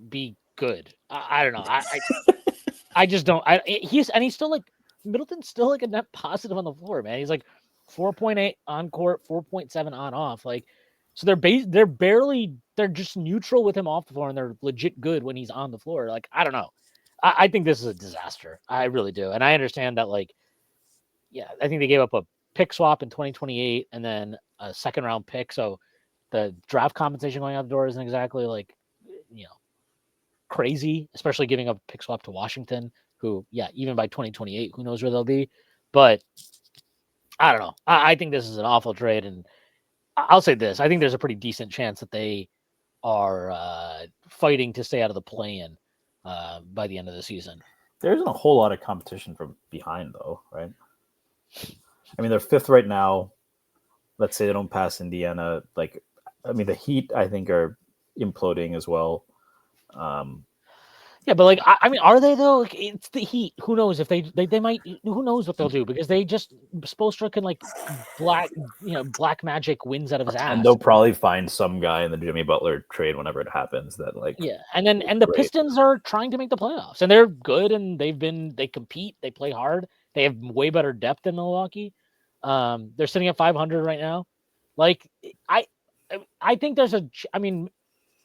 be good. I don't know. I just don't. He's still like Middleton's still like a net positive on the floor, man. He's like 4.8 on court, 4.7 on off. Like, so they're just neutral with him off the floor, and they're legit good when he's on the floor. Like, I don't know. I think this is a disaster. I really do, and I understand that. Like, yeah, I think they gave up a pick swap in 2028, and then a second round pick. So the draft compensation going out the door isn't exactly like crazy, especially giving up a pick swap to Washington, who, yeah, even by 2028, who knows where they'll be. But I don't know. I think this is an awful trade, and I'll say this: I think there's a pretty decent chance that they are fighting to stay out of the play-in by the end of the season. There isn't a whole lot of competition from behind, though, right? I mean, they're 5th right now. Let's say they don't pass Indiana. Like, I mean, the Heat, I think, are imploding as well. Yeah, but like I mean, are they though? Like, it's the Heat. Who knows if they might? Who knows what they'll do because they just Spoelstra can like black magic wins out of his And ass. they'll probably find some guy in the Jimmy Butler trade whenever it happens that like Yeah, and the great. Pistons are trying to make the playoffs, and they're good, and they compete, they play hard, they have way better depth than Milwaukee. They're sitting at 500 right now. Like I, I think there's I mean,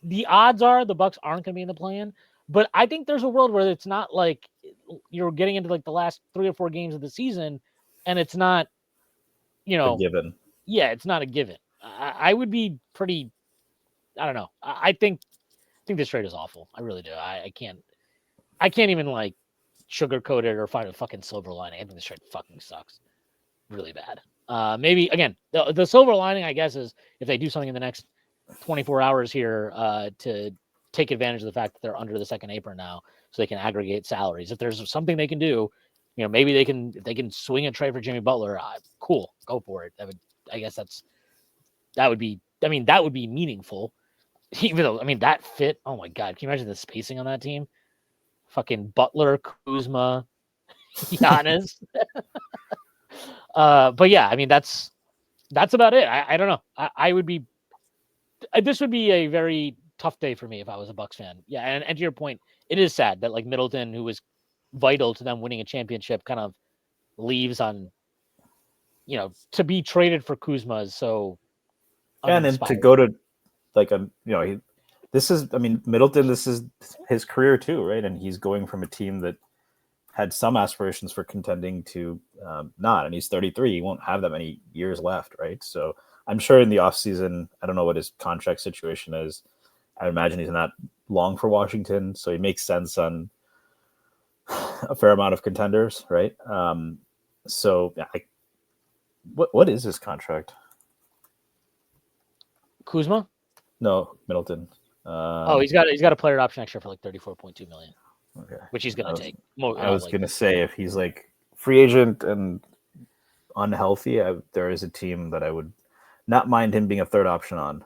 the odds are the Bucks aren't going to be in the play-in, but I think there's a world where it's not like you're getting into like the last 3 or 4 games of the season, and it's not, A given. yeah, it's not a given. I would be pretty. I don't know. I think this trade is awful. I really do. I can't even like sugarcoat it or find a fucking silver lining. I think this trade fucking sucks really bad. Maybe again, the silver lining, I guess, is if they do something in the next 24 hours here to take advantage of the fact that they're under the second apron now, so they can aggregate salaries. If there's something they can do, maybe if they can swing a trade for Jimmy Butler. Cool, go for it. I guess that would be. I mean, that would be meaningful. Even though, I mean, that fit. Oh my god, can you imagine the spacing on that team? Fucking Butler, Kuzma, Giannis. But yeah, I mean that's about it. I don't know. I would be. This would be a very tough day for me if I was a Bucks fan. Yeah, and to your point, it is sad that like Middleton, who was vital to them winning a championship, kind of leaves on. To be traded for Kuzma is so And then to uninspiring. go to like this is, I mean, Middleton, this is his career too, right? And he's going from a team that had some aspirations for contending to not, and he's 33. He won't have that many years left, right? So I'm sure in the offseason, I don't know what his contract situation is. I imagine he's not long for Washington, so he makes sense on a fair amount of contenders, right? So yeah, what is his contract? Kuzma? No, Middleton. Oh, he's got a player option extra for like 34.2 million, Okay. which he's going to take. In I all was gonna likelihood. say if he's like free agent and unhealthy, there is a team that I would not mind him being a third option on.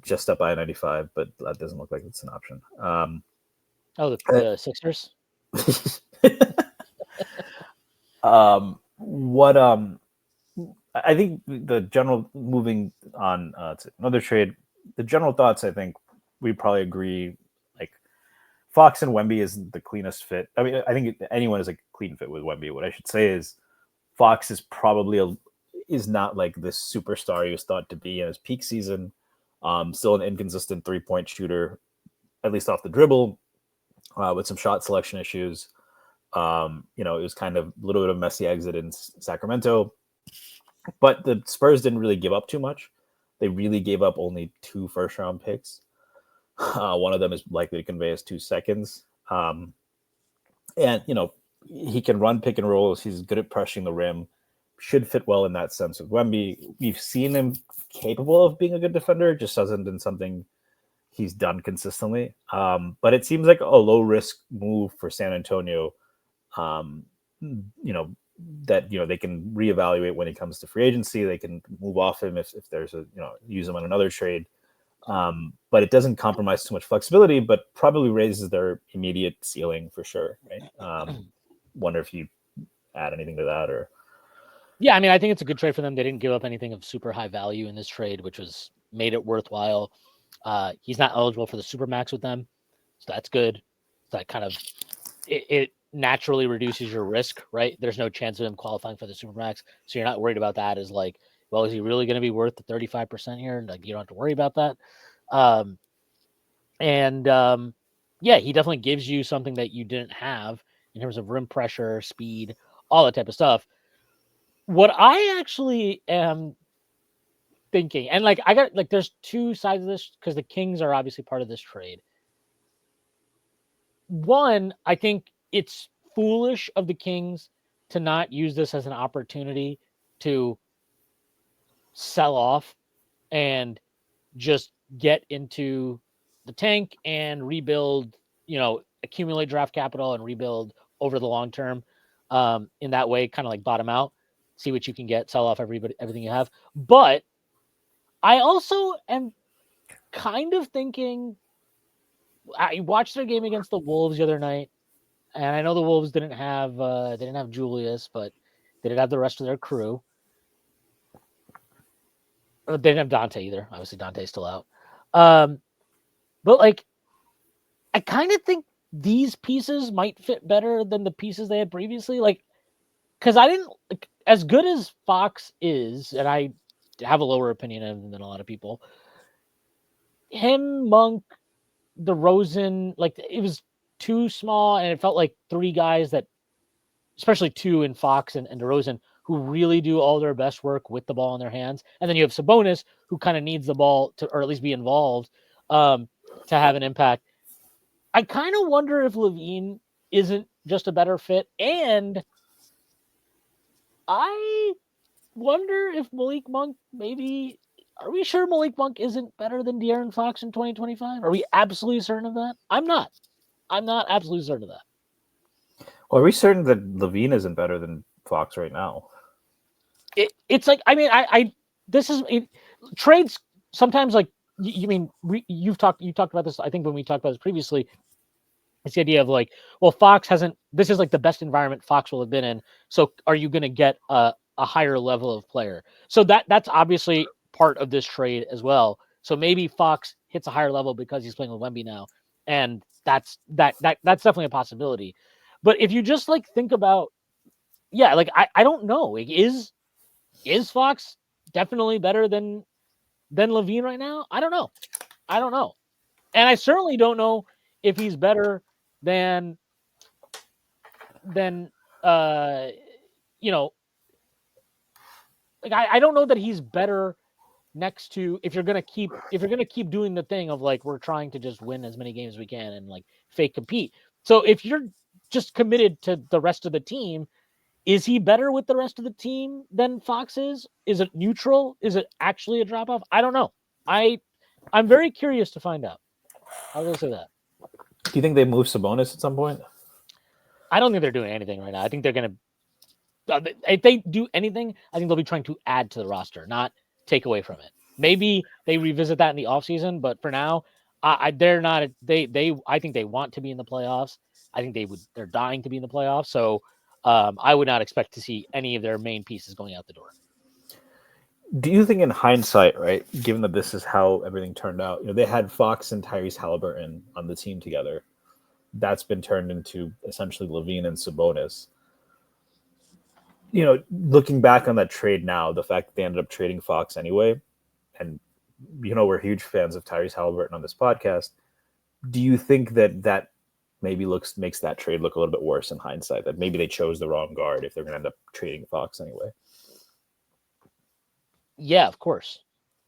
Just up I-95, but that doesn't look like it's an option. Oh, the Sixers. What I think the general, moving on to another trade, the general thoughts, I think we probably agree, like Fox and Wemby is the cleanest fit. I mean, I think anyone is a clean fit with Wemby. What I should say is Fox is probably is not like this superstar he was thought to be in his peak season. Still an inconsistent 3-point shooter, at least off the dribble, with some shot selection issues. It was kind of a little bit of a messy exit in Sacramento, but the Spurs didn't really give up too much. They really gave up only 2 first-round picks. One of them is likely to convey as 2 seconds. And he can run pick and rolls. He's good at pressuring the rim. Should fit well in that sense with Wemby. We've seen him capable of being a good defender. It just hasn't been something he's done consistently. But it seems like a low risk move for San Antonio. That they can reevaluate when it comes to free agency. They can move off him if there's use him on another trade. But it doesn't compromise too much flexibility, but probably raises their immediate ceiling for sure. Right. Wonder if you add anything to that or. Yeah, I mean, I think it's a good trade for them. They didn't give up anything of super high value in this trade, which was made it worthwhile. He's not eligible for the Supermax with them, so that's good. So that kind of it naturally reduces your risk, right? There's no chance of him qualifying for the Supermax, so you're not worried about that. As like, well, is he really going to be worth the 35% here? Like, you don't have to worry about that. Yeah, he definitely gives you something that you didn't have in terms of rim pressure, speed, all that type of stuff. What I actually am thinking, and like I got like there's 2 sides of this because the Kings are obviously part of this trade. One, I think it's foolish of the Kings to not use this as an opportunity to sell off and just get into the tank and rebuild, accumulate draft capital and rebuild over the long term. In that way, kind of like bottom out, see what you can get, sell off everything you have. But I also am kind of thinking I watched their game against the Wolves the other night, and I know the Wolves didn't have Julius, but they did have the rest of their crew. They didn't have Dante either. Obviously, Dante's still out. But like, I kind of think these pieces might fit better than the pieces they had previously. Like, because I didn't like, as good as Fox is, and I have a lower opinion of him than a lot of people. Him, Monk, DeRozan, like it was too small, and it felt like three guys that, especially two in Fox and DeRozan, who really do all their best work with the ball in their hands. And then you have Sabonis, who kind of needs the ball to, or at least be involved, to have an impact. I kind of wonder if Levine isn't just a better fit, and I wonder if Malik Monk maybe. Are we sure Malik Monk isn't better than De'Aaron Fox in 2025? Are we absolutely certain of that? I'm not. I'm not absolutely certain of that. Well, are we certain that Levine isn't better than Fox right now? It's like, I mean, I this is trades sometimes, like you mean you talked about this, I think, when we talked about this previously. It's the idea of like, well, Fox hasn't. This is like the best environment Fox will have been in. So, are you going to get a higher level of player? So that's obviously part of this trade as well. So maybe Fox hits a higher level because he's playing with Wemby now, and that's definitely a possibility. But if you just like think about, yeah, like I don't know, like, is Fox definitely better than Levine right now? I don't know. I don't know, and I certainly don't know if he's better than then you know, like I don't know that he's better next to, if you're gonna keep doing the thing of like, we're trying to just win as many games as we can and like fake compete. So if you're just committed to the rest of the team, is he better with the rest of the team than Fox is? Is it neutral? Is it actually a drop off? I don't know. I'm very curious to find out. I'll go say that. Do you think they move Sabonis at some point? I don't think they're doing anything right now. I think they're going to, if they do anything, I think they'll be trying to add to the roster, not take away from it. Maybe they revisit that in the offseason, but for now, they're not. I think they want to be in the playoffs. I think they're dying to be in the playoffs. So I would not expect to see any of their main pieces going out the door. Do you think, in hindsight, right, given that this is how everything turned out, they had Fox and Tyrese Halliburton on the team together. That's been turned into essentially Levine and Sabonis. Looking back on that trade now, the fact that they ended up trading Fox anyway, and we're huge fans of Tyrese Halliburton on this podcast. Do you think that maybe makes that trade look a little bit worse in hindsight? That maybe they chose the wrong guard if they're going to end up trading Fox anyway? Yeah, of course.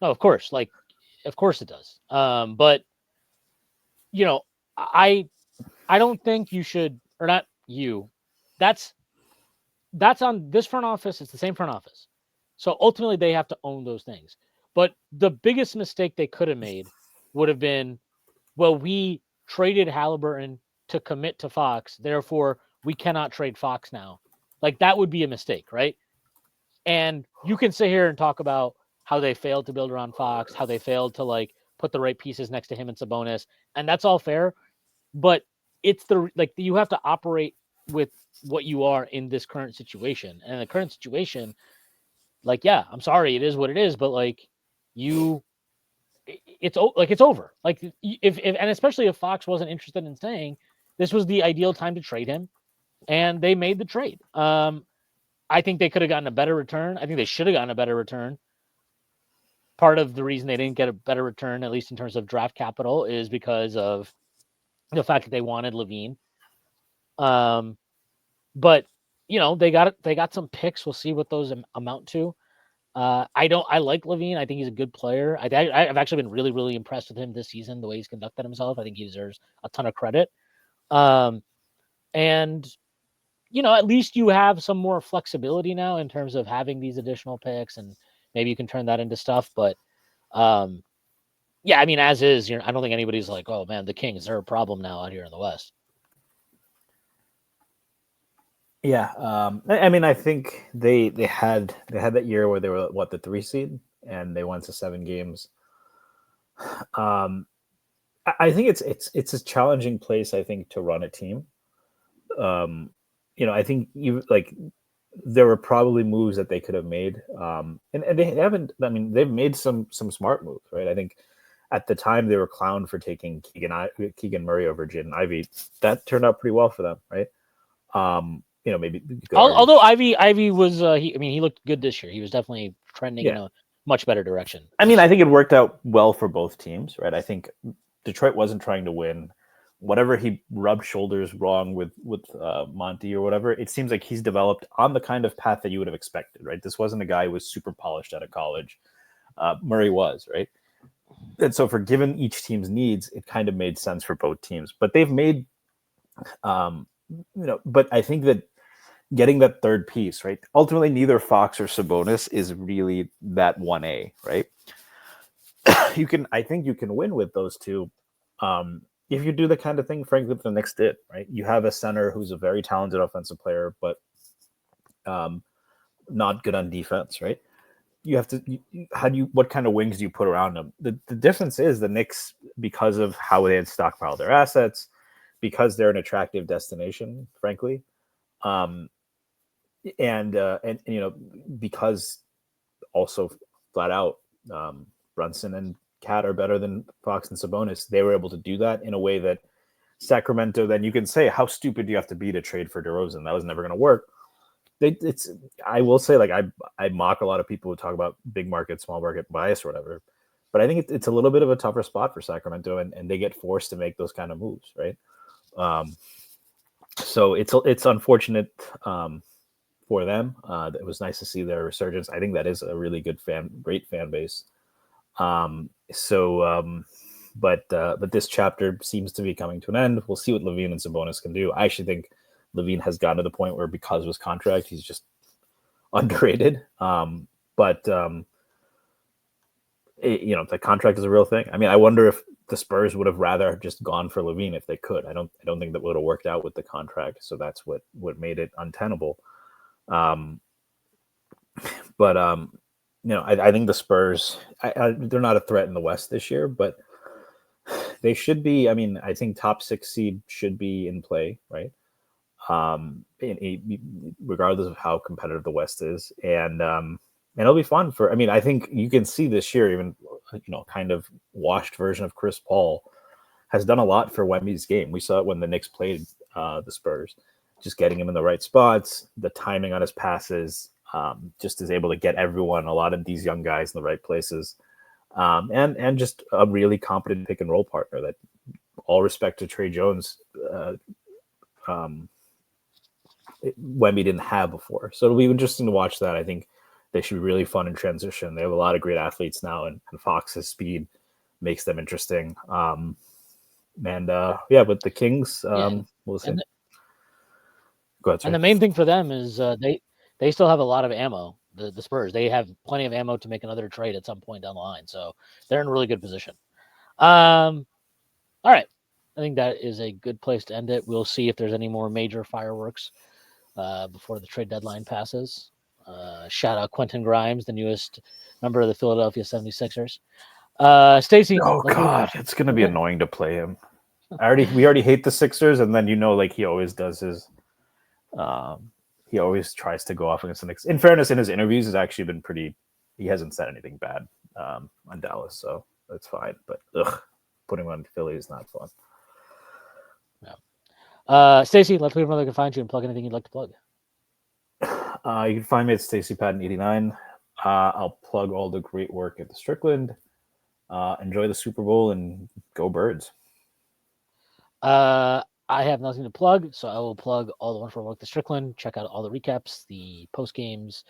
No, of course. Like, of course it does. But I don't think you should, or not you. That's on this front office. It's the same front office. So ultimately, they have to own those things. But the biggest mistake they could have made would have been, well, we traded Halliburton to commit to Fox. Therefore, we cannot trade Fox now. Like, that would be a mistake, right? And you can sit here and talk about how they failed to build around Fox, how they failed to like put the right pieces next to him and Sabonis, and that's all fair. But it's you have to operate with what you are in this current situation. And in the current situation, like, yeah, I'm sorry, it is what it is, but like it's over. Like, if and especially if Fox wasn't interested in staying, this was the ideal time to trade him, and they made the trade. I think they could have gotten a better return. I think they should have gotten a better return. Part of the reason they didn't get a better return, at least in terms of draft capital, is because of the fact that they wanted Levine. But they got some picks. We'll see what those amount to. I like Levine. I think he's a good player. I've actually been really, really impressed with him this season, the way he's conducted himself. I think he deserves a ton of credit. And at least you have some more flexibility now in terms of having these additional picks, and maybe you can turn that into stuff. But yeah, I mean, as is, I don't think anybody's like, oh man, the Kings are a problem now out here in the West. Yeah, I mean, I think they had that year where they were the 3 seed and they went to 7 games. I think it's a challenging place, I think, to run a team. I think there were probably moves that they could have made, and they haven't. I mean, they've made some smart moves, right? I think at the time they were clowned for taking Keegan Murray over Jaden Ivey. That turned out pretty well for them, right? Maybe you could argue. Although Ivy was, he looked good this year. He was definitely trending in a much better direction. I mean, I think it worked out well for both teams, right? I think Detroit wasn't trying to win. Whatever he rubbed shoulders wrong with Monty or whatever, it seems like he's developed on the kind of path that you would have expected, right? This wasn't a guy who was super polished out of college. Murray was, right? And so for given each team's needs, it kind of made sense for both teams. But they've made, but I think that getting that third piece, right? Ultimately, neither Fox or Sabonis is really that 1A, right? I think you can win with those two. If you do the kind of thing, frankly, the Knicks did, right? You have a center who's a very talented offensive player, but not good on defense, right? You have to, what kind of wings do you put around them? The difference is the Knicks, because of how they had stockpiled their assets, because they're an attractive destination, frankly, and because also flat out, Brunson and Cat are better than Fox and Sabonis. They were able to do that in a way that Sacramento, then you can say, how stupid do you have to be to trade for DeRozan? That was never going to work. I will say, like, I mock a lot of people who talk about big market, small market bias or whatever, but I think it's a little bit of a tougher spot for Sacramento, and they get forced to make those kind of moves, right? So it's unfortunate for them. It was nice to see their resurgence. I think that is a really great fan base. But this chapter seems to be coming to an end. We'll see what LaVine and Sabonis can do. I actually think LaVine has gotten to the point where, because of his contract, he's just underrated. The contract is a real thing. I mean, I wonder if the Spurs would have rather just gone for LaVine if they could. I don't think that would have worked out with the contract. So that's what made it untenable. I think the Spurs, they're not a threat in the West this year, but they should be. I mean, I think top 6 seed should be in play, right? Regardless of how competitive the West is, and it'll be fun for. I mean, I think you can see this year, even kind of washed version of Chris Paul has done a lot for Wemby's game. We saw it when the Knicks played the Spurs, just getting him in the right spots, the timing on his passes, just is able to get a lot of these young guys in the right places, and just a really competent pick and roll partner. That, all respect to Trey Jones, Wemby didn't have before. So it'll be interesting to watch that. I think they should be really fun in transition. They have a lot of great athletes now, and Fox's speed makes them interesting. With the Kings, we'll see. Go ahead, and the main thing for them is they still have a lot of ammo. The Spurs, they have plenty of ammo to make another trade at some point down the line. So they're in a really good position. All right. I think that is a good place to end it. We'll see if there's any more major fireworks before the trade deadline passes. Shout out Quentin Grimes, the newest member of the Philadelphia 76ers. Stacy. Oh, God. It's going to be annoying to play him. We already hate the Sixers, and then he always does his he always tries to go off against the Knicks. In fairness, in his interviews, has actually been pretty. He hasn't said anything bad on Dallas, so that's fine. But putting him on Philly is not fun. Yeah. Stacy, let people know they can find you and plug anything you'd like to plug. You can find me at Stacy Patton 89. I'll plug all the great work at the Strickland. Enjoy the Super Bowl and go Birds. I have nothing to plug, so I will plug all the wonderful work at the Strickland. Check out all the recaps, the post games,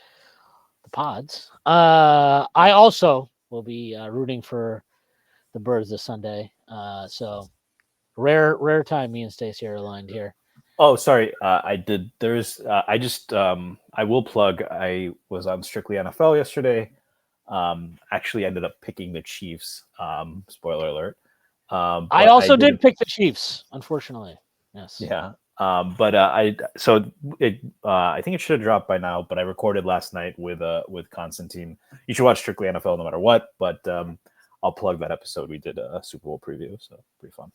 the pods. I also will be rooting for the Birds this Sunday. So rare time me and Stacey are aligned here. Oh, sorry. I did. There's. I just. I will plug. I was on Strictly NFL yesterday. Actually ended up picking the Chiefs. Spoiler alert. I also did pick the Chiefs, unfortunately. Yes. Yeah. I think it should have dropped by now, but I recorded last night with Constantine. You should watch Strictly NFL no matter what. But I'll plug that episode we did a Super Bowl preview. So pretty fun.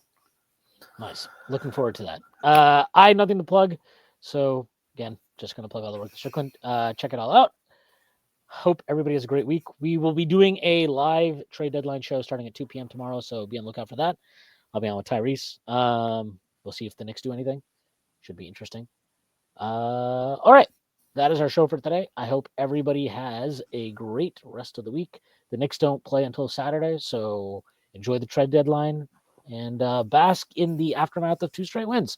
Nice. Looking forward to that. I nothing to plug. So again, just gonna plug all the work at Strickland. Check it all out. Hope everybody has a great week. We will be doing a live trade deadline show starting at 2 p.m. tomorrow, so be on the lookout for that. I'll be on with Tyrese. We'll see if the Knicks do anything. Should be interesting. All right. That is our show for today. I hope everybody has a great rest of the week. The Knicks don't play until Saturday, so enjoy the trade deadline and bask in the aftermath of 2 straight wins.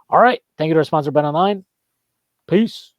All right. Thank you to our sponsor, Bet Online. Peace.